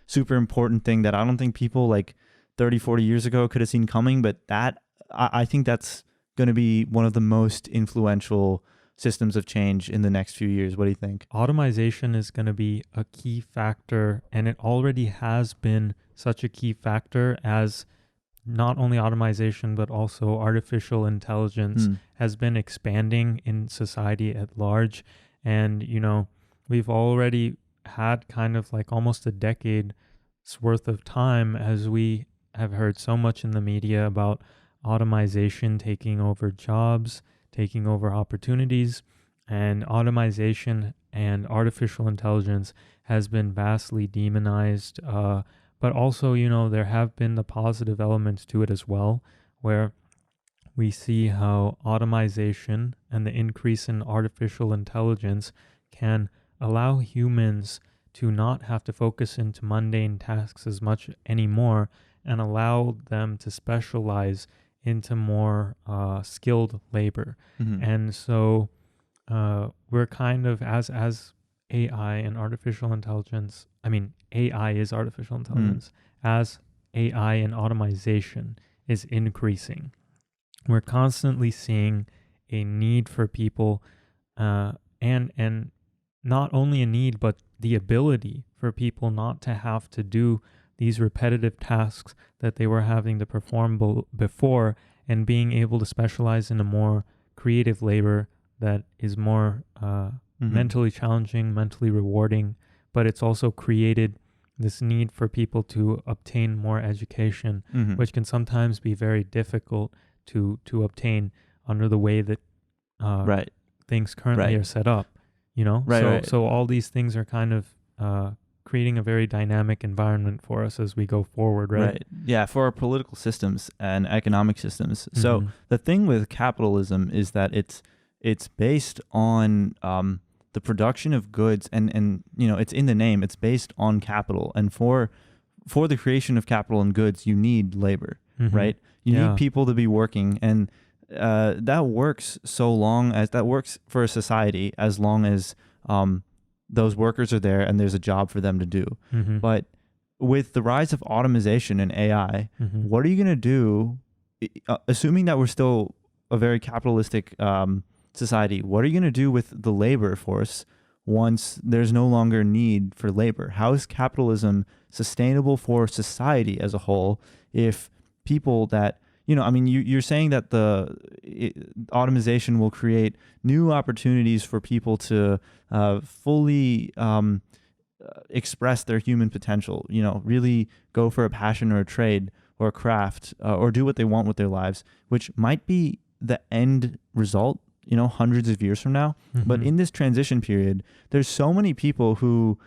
super important thing that I don't think people like 30, 40 years ago could have seen coming, but I think that's going to be one of the most influential systems of change in the next few years. What do you think? Automation is going to be a key factor, and it already has been such a key factor as not only automation, but also artificial intelligence has been expanding in society at large. And, we've already had kind of like almost a decade's worth of time as we have heard so much in the media about automation taking over jobs, taking over opportunities, and automation and artificial intelligence has been vastly demonized. But also, there have been the positive elements to it as well, where we see how automation and the increase in artificial intelligence can allow humans to not have to focus into mundane tasks as much anymore and allow them to specialize into more skilled labor. And so we're kind of, as AI and artificial intelligence, AI is artificial intelligence, as AI and automation is increasing, we're constantly seeing a need for people, and not only a need, but the ability for people not to have to do these repetitive tasks that they were having to perform before, and being able to specialize in a more creative labor that is more mentally challenging, mentally rewarding, but it's also created this need for people to obtain more education, which can sometimes be very difficult to obtain under the way that things currently are set up, So all these things are kind of creating a very dynamic environment for us as we go forward, right? Yeah, for our political systems and economic systems. So the thing with capitalism is that it's based on the production of goods, and it's in the name. It's based on capital, and for the creation of capital and goods, you need labor, right? You need people to be working, and that works that works for a society as long as those workers are there and there's a job for them to do. But with the rise of automation and AI, what are you going to do, assuming that we're still a very capitalistic society? What are you going to do with the labor force once there's no longer need for labor? How is capitalism sustainable for society as a whole if people that, I mean, you're saying that automation will create new opportunities for people to fully express their human potential, really go for a passion or a trade or a craft or do what they want with their lives, which might be the end result, hundreds of years from now. Mm-hmm. But in this transition period, there's so many people who,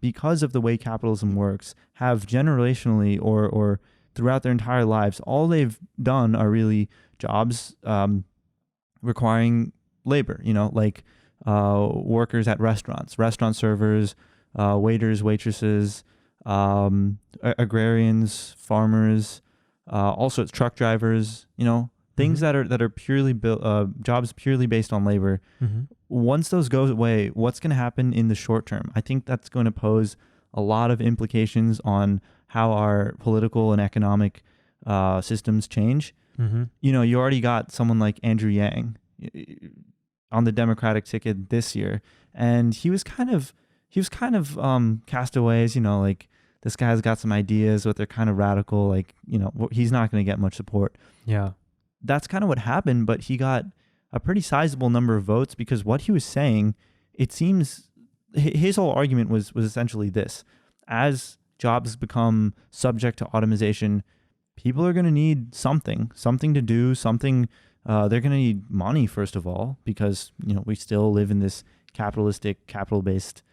because of the way capitalism works, have generationally or throughout their entire lives, all they've done are really jobs requiring labor, like workers at restaurants, restaurant servers, waiters, waitresses, agrarians, farmers, all sorts, truck drivers, things Mm-hmm. that are purely built, jobs purely based on labor. Mm-hmm. Once those go away, what's going to happen in the short term? I think that's going to pose a lot of implications on how our political and economic systems change. Mm-hmm. You already got someone like Andrew Yang on the Democratic ticket this year, and he was kind of cast away as, like, this guy's got some ideas, but they're kind of radical. Like, he's not going to get much support. Yeah. That's kind of what happened, but he got a pretty sizable number of votes because what he was saying, it seems his whole argument was essentially this: as jobs become subject to automation, people are going to need something to do, something. They're going to need money, first of all, because, we still live in this capitalistic, capital-based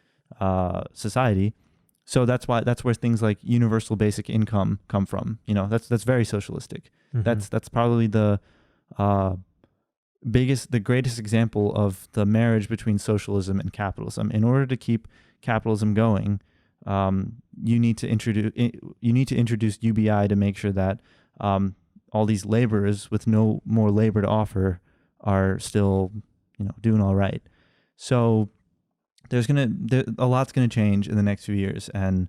society. So that's where things like universal basic income come from. That's very socialistic. Mm-hmm. That's probably the greatest example of the marriage between socialism and capitalism. In order to keep capitalism going, you need to introduce UBI to make sure that all these laborers with no more labor to offer are still, doing all right. So a lot's gonna change in the next few years, and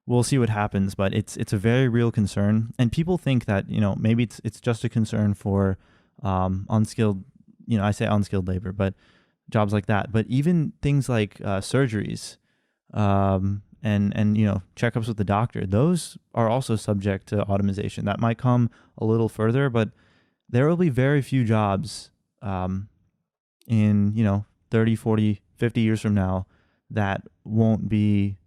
we'll see what happens. But it's a very real concern, and people think that maybe it's just a concern for unskilled, I say unskilled labor, but jobs like that. But even things like surgeries, and checkups with the doctor, those are also subject to automation. That might come a little further, but there will be very few jobs in 30, 40, 50 years from now that won't be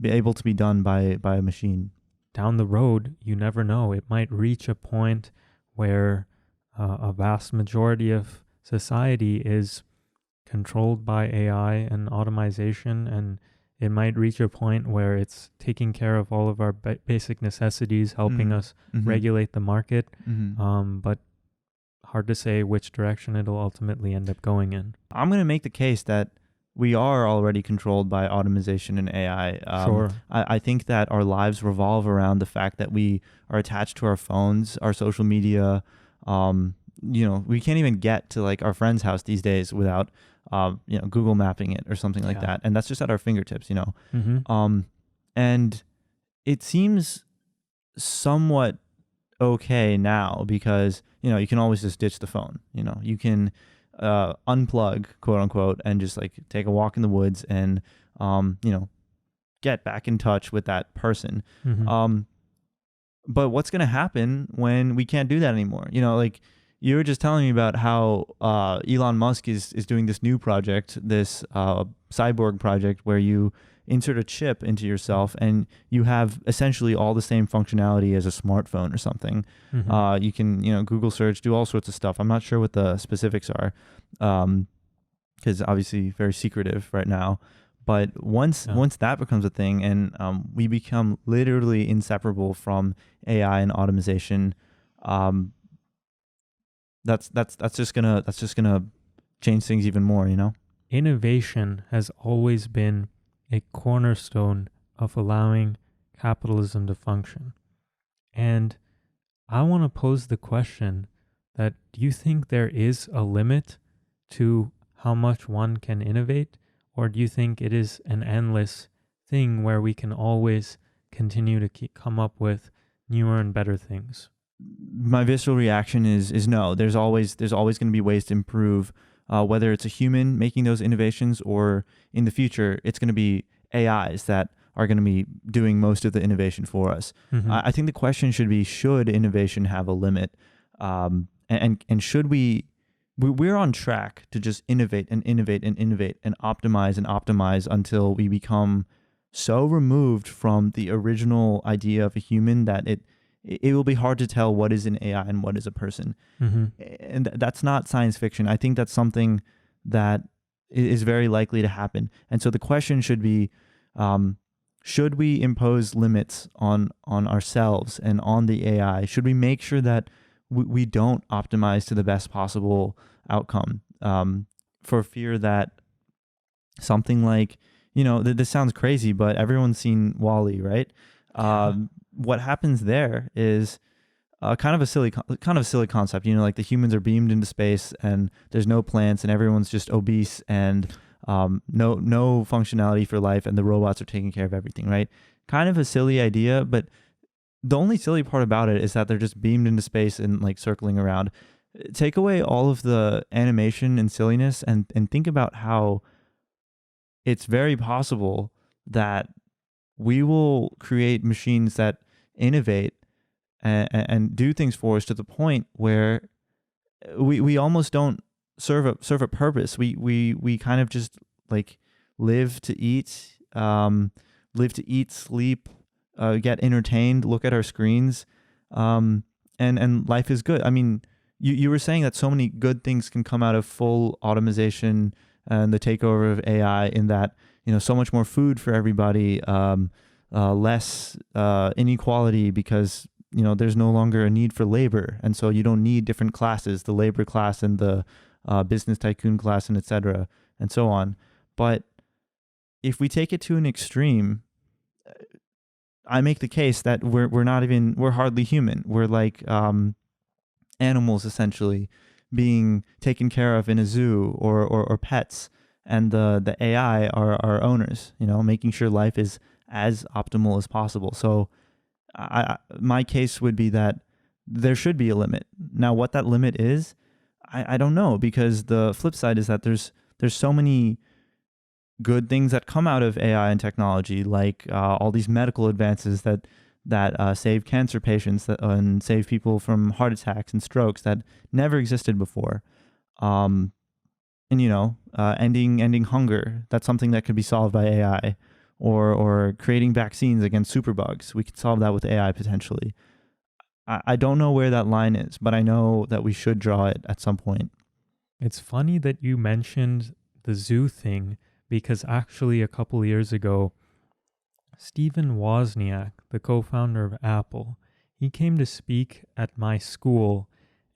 able to be done by a machine. Down the road, you never know. It might reach a point where a vast majority of society is controlled by AI and automation, and it might reach a point where it's taking care of all of our basic necessities, helping us regulate the market. But hard to say which direction it'll ultimately end up going in. I'm going to make the case that we are already controlled by automation and AI. Sure. I think that our lives revolve around the fact that we are attached to our phones, our social media. We can't even get to like our friend's house these days without, Google mapping it or something like that. And that's just at our fingertips, Mm-hmm. And it seems somewhat okay now because, you can always just ditch the phone. You can unplug, quote unquote, and just like take a walk in the woods and, get back in touch with that person. Mm-hmm. But what's going to happen when we can't do that anymore? Like you were just telling me about how Elon Musk is doing this new project, this cyborg project where you insert a chip into yourself and you have essentially all the same functionality as a smartphone or something. Mm-hmm. You can, Google search, do all sorts of stuff. I'm not sure what the specifics are because obviously very secretive right now. But once that becomes a thing and we become literally inseparable from AI and automation, that's just gonna change things even more. Innovation has always been a cornerstone of allowing capitalism to function. And I want to pose the question that do you think there is a limit to how much one can innovate? Or do you think it is an endless thing where we can always continue to come up with newer and better things? My visceral reaction is no. There's always going to be ways to improve whether it's a human making those innovations or in the future, it's going to be AIs that are going to be doing most of the innovation for us. I think the question should be, should innovation have a limit? And should we're on track to just innovate and innovate and innovate and optimize until we become so removed from the original idea of a human that it will be hard to tell what is an AI and what is a person. And that's not science fiction. I think that's something that is very likely to happen. And so the question should be, should we impose limits on ourselves and on the AI? Should we make sure that we don't optimize to the best possible outcome, for fear that something like, this sounds crazy, but everyone's seen WALL-E, right? What happens there is kind of a silly concept. Like the humans are beamed into space and there's no plants and everyone's just obese and no functionality for life, and the robots are taking care of everything, right? Kind of a silly idea, but the only silly part about it is that they're just beamed into space and like circling around. Take away all of the animation and silliness and think about how it's very possible that we will create machines that innovate and do things for us to the point where we almost don't serve a purpose. We kind of just like live to eat, sleep, get entertained, look at our screens, and life is good. I mean, you were saying that so many good things can come out of full automation and the takeover of AI, in that, so much more food for everybody, less inequality because, there's no longer a need for labor. And so you don't need different classes, the labor class and the business tycoon class, and et cetera, and so on. But if we take it to an extreme, I make the case that we're hardly human. We're like animals, essentially, being taken care of in a zoo or pets, and the AI are our owners, making sure life is as optimal as possible. So my case would be that there should be a limit. Now, what that limit is, I don't know, because the flip side is that there's so many good things that come out of AI and technology, like all these medical advances that save cancer patients and save people from heart attacks and strokes that never existed before. And ending hunger, that's something that could be solved by AI, or creating vaccines against superbugs. We could solve that with AI potentially. I don't know where that line is, but I know that we should draw it at some point. It's funny that you mentioned the zoo thing, because actually a couple years ago, Stephen Wozniak, the co-founder of Apple, he came to speak at my school,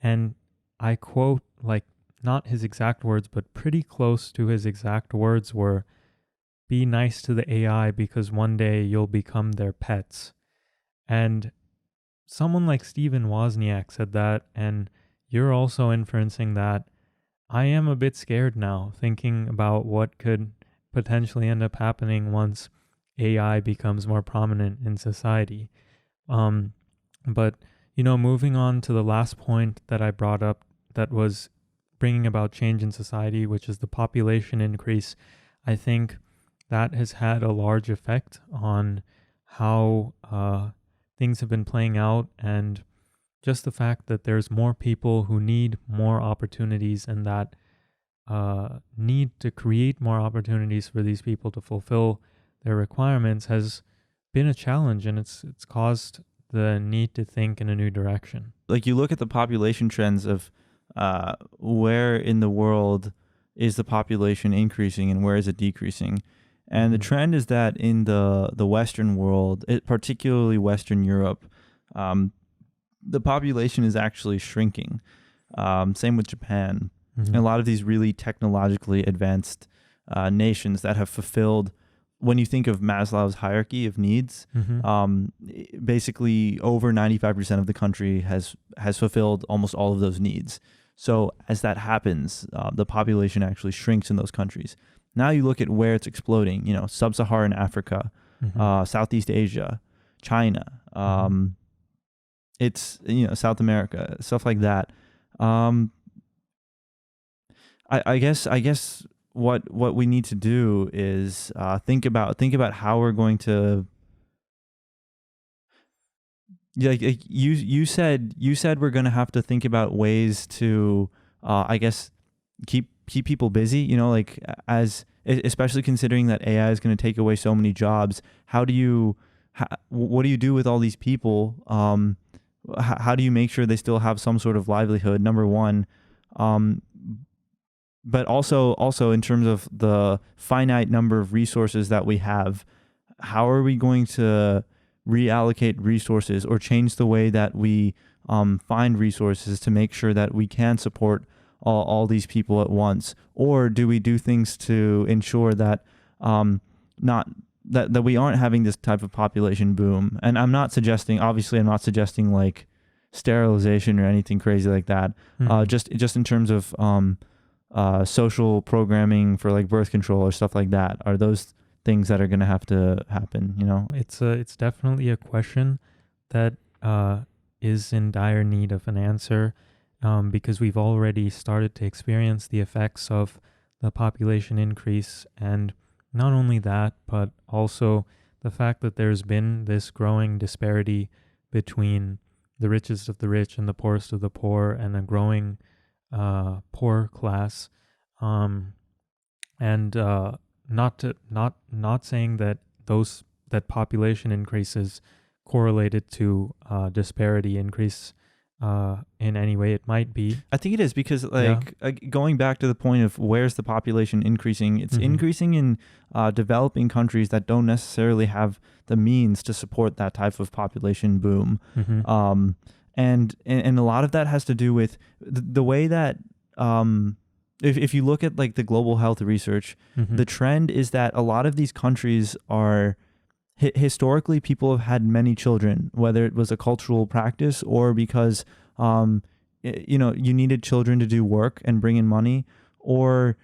and I quote, like, not his exact words, but pretty close to his exact words were, "Be nice to the AI because one day you'll become their pets." And someone like Stephen Wozniak said that, and you're also inferencing that. I am a bit scared now, thinking about what could potentially end up happening once AI becomes more prominent in society. But, moving on to the last point that I brought up that was bringing about change in society, which is the population increase, I think that has had a large effect on how things have been playing out, and just the fact that there's more people who need more opportunities, and that need to create more opportunities for these people to fulfill their requirements has been a challenge, and it's caused the need to think in a new direction. Like, you look at the population trends of where in the world is the population increasing and where is it decreasing. And the trend is that in the Western world, particularly Western Europe, the population is actually shrinking. Same with Japan. And a lot of these really technologically advanced nations that have fulfilled, when you think of Maslow's hierarchy of needs, basically over 95% of the country has fulfilled almost all of those needs. So as that happens, the population actually shrinks in those countries. Now you look at where it's exploding, sub-Saharan Africa, Southeast Asia, China, it's, South America, stuff like that. I guess what we need to do is think about how we're going to. Yeah, like you said we're gonna have to think about ways to I guess keep people busy. You know, like especially considering that AI is going to take away so many jobs. What do you do with all these people? How do you make sure they still have some sort of livelihood? Number one, but also in terms of the finite number of resources that we have, how are we going to reallocate resources or change the way that we find resources to make sure that we can support all these people at once? Or do we do things to ensure that not that we aren't having this type of population boom? And I'm not suggesting like sterilization or anything crazy like that. Just in terms of social programming for like birth control or stuff like that. Are those things that are going to have to happen, you know? It's definitely a question that is in dire need of an answer, because we've already started to experience the effects of the population increase. And not only that, but also the fact that there's been this growing disparity between the richest of the rich and the poorest of the poor, and a growing poor class. Not saying that that population increases correlated to disparity increase in any way. It might be. I think it is, because going back to the point of where's the population increasing, it's increasing in developing countries that don't necessarily have the means to support that type of population boom. And a lot of that has to do with the way that if you look at like the global health research, the trend is that a lot of these countries are historically people have had many children, whether it was a cultural practice or because you needed children to do work and bring in money, or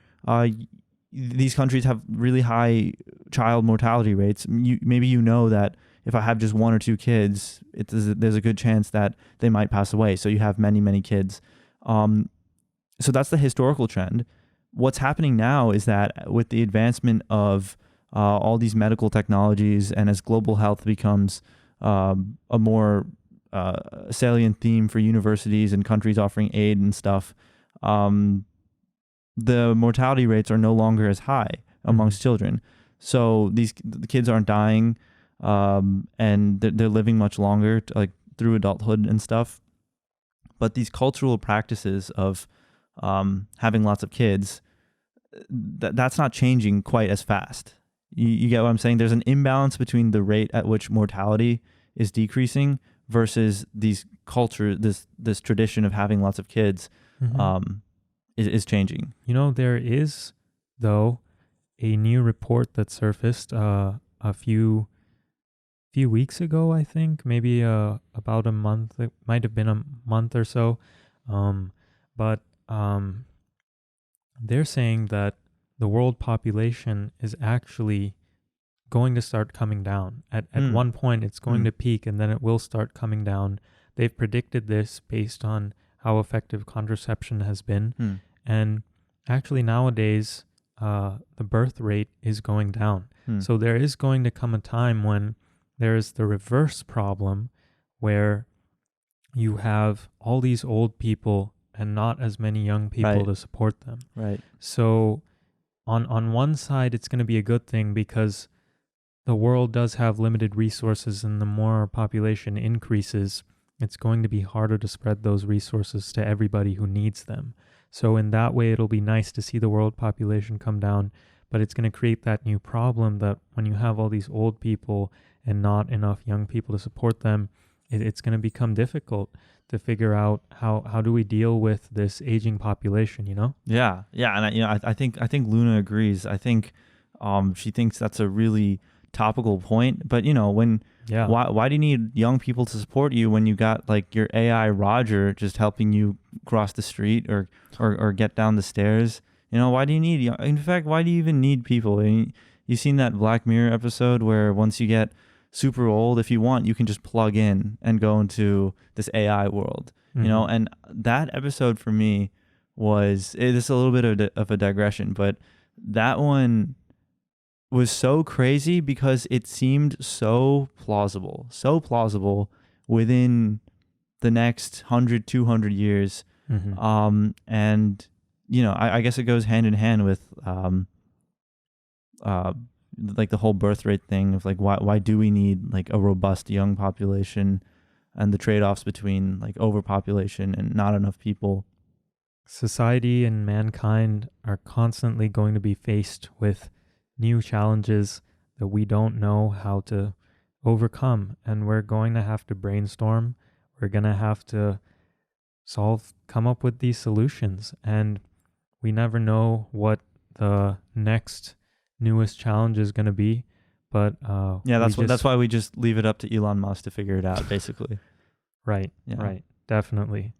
these countries have really high child mortality rates. Maybe that if I have just one or two kids, there's a good chance that they might pass away. So you have many kids. So that's the historical trend. What's happening now is that with the advancement of all these medical technologies, and as global health becomes a more salient theme for universities and countries offering aid and stuff, the mortality rates are no longer as high amongst children. So the kids aren't dying, and they're living much longer, through adulthood and stuff. But these cultural practices of having lots of kids, that's not changing quite as fast. You get what I'm saying? There's an imbalance between the rate at which mortality is decreasing versus these this tradition of having lots of kids is changing. There is, though, a new report that surfaced a few weeks ago, I think, maybe about a month. It might have been a month or so. But they're saying that the world population is actually going to start coming down. At one point, it's going to peak, and then it will start coming down. They've predicted this based on how effective contraception has been. And actually nowadays, the birth rate is going down. So there is going to come a time when there's the reverse problem, where you have all these old people and not as many young people to support them. Right. So on one side, it's going to be a good thing, because the world does have limited resources, and the more population increases, it's going to be harder to spread those resources to everybody who needs them. So in that way, it'll be nice to see the world population come down, but it's going to create that new problem that when you have all these old people and not enough young people to support them, it's going to become difficult to figure out how do we deal with this aging population, Yeah, and I think Luna agrees. I think she thinks that's a really topical point. But why do you need young people to support you when you got like your AI Roger just helping you cross the street or get down the stairs? Why do you need? In fact, why do you even need people? You've seen that Black Mirror episode where once you get super old, if you want, you can just plug in and go into this AI world, and that episode for me was, this is a little bit of a digression, but that one was so crazy because it seemed so plausible within the next 100, 200 years. And, you know, I guess it goes hand in hand with like the whole birth rate thing of like, why do we need like a robust young population, and the trade-offs between like overpopulation and not enough people. Society and mankind are constantly going to be faced with new challenges that we don't know how to overcome, and we're going to have to brainstorm. We're going to have to come up with these solutions, and we never know what the next newest challenge is going to be. But that's why we just leave it up to Elon Musk to figure it out, basically. Right, definitely.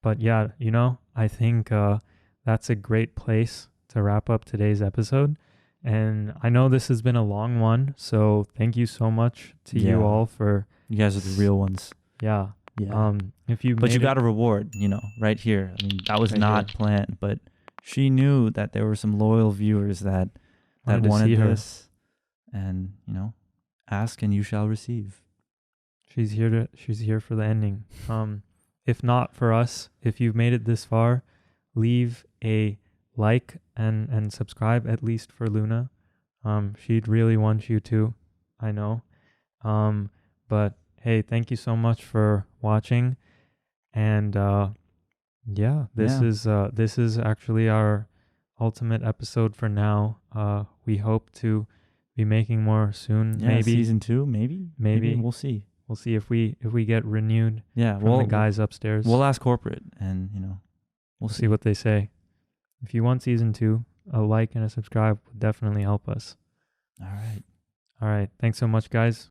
But yeah, you know, I think that's a great place to wrap up today's episode. And I know this has been a long one, so thank you so much to you all for... You guys are the real ones. Yeah. But you got a reward, you know, right here. I mean, that was not planned, but she knew that there were some loyal viewers that wanted this. And, you know, ask and you shall receive. She's here for the ending. If not for us, if you've made it this far, leave a like and subscribe, at least for Luna. She'd really want you to, I know. But hey, thank you so much for watching. And this is actually our ultimate episode for now. We hope to be making more soon. Maybe season 2, maybe we'll see. We'll see if we get renewed. Yeah, from the guys upstairs. We'll ask corporate, and you know, we'll see what they say. If you want season 2, a like and a subscribe would definitely help us. All right. Thanks so much, guys.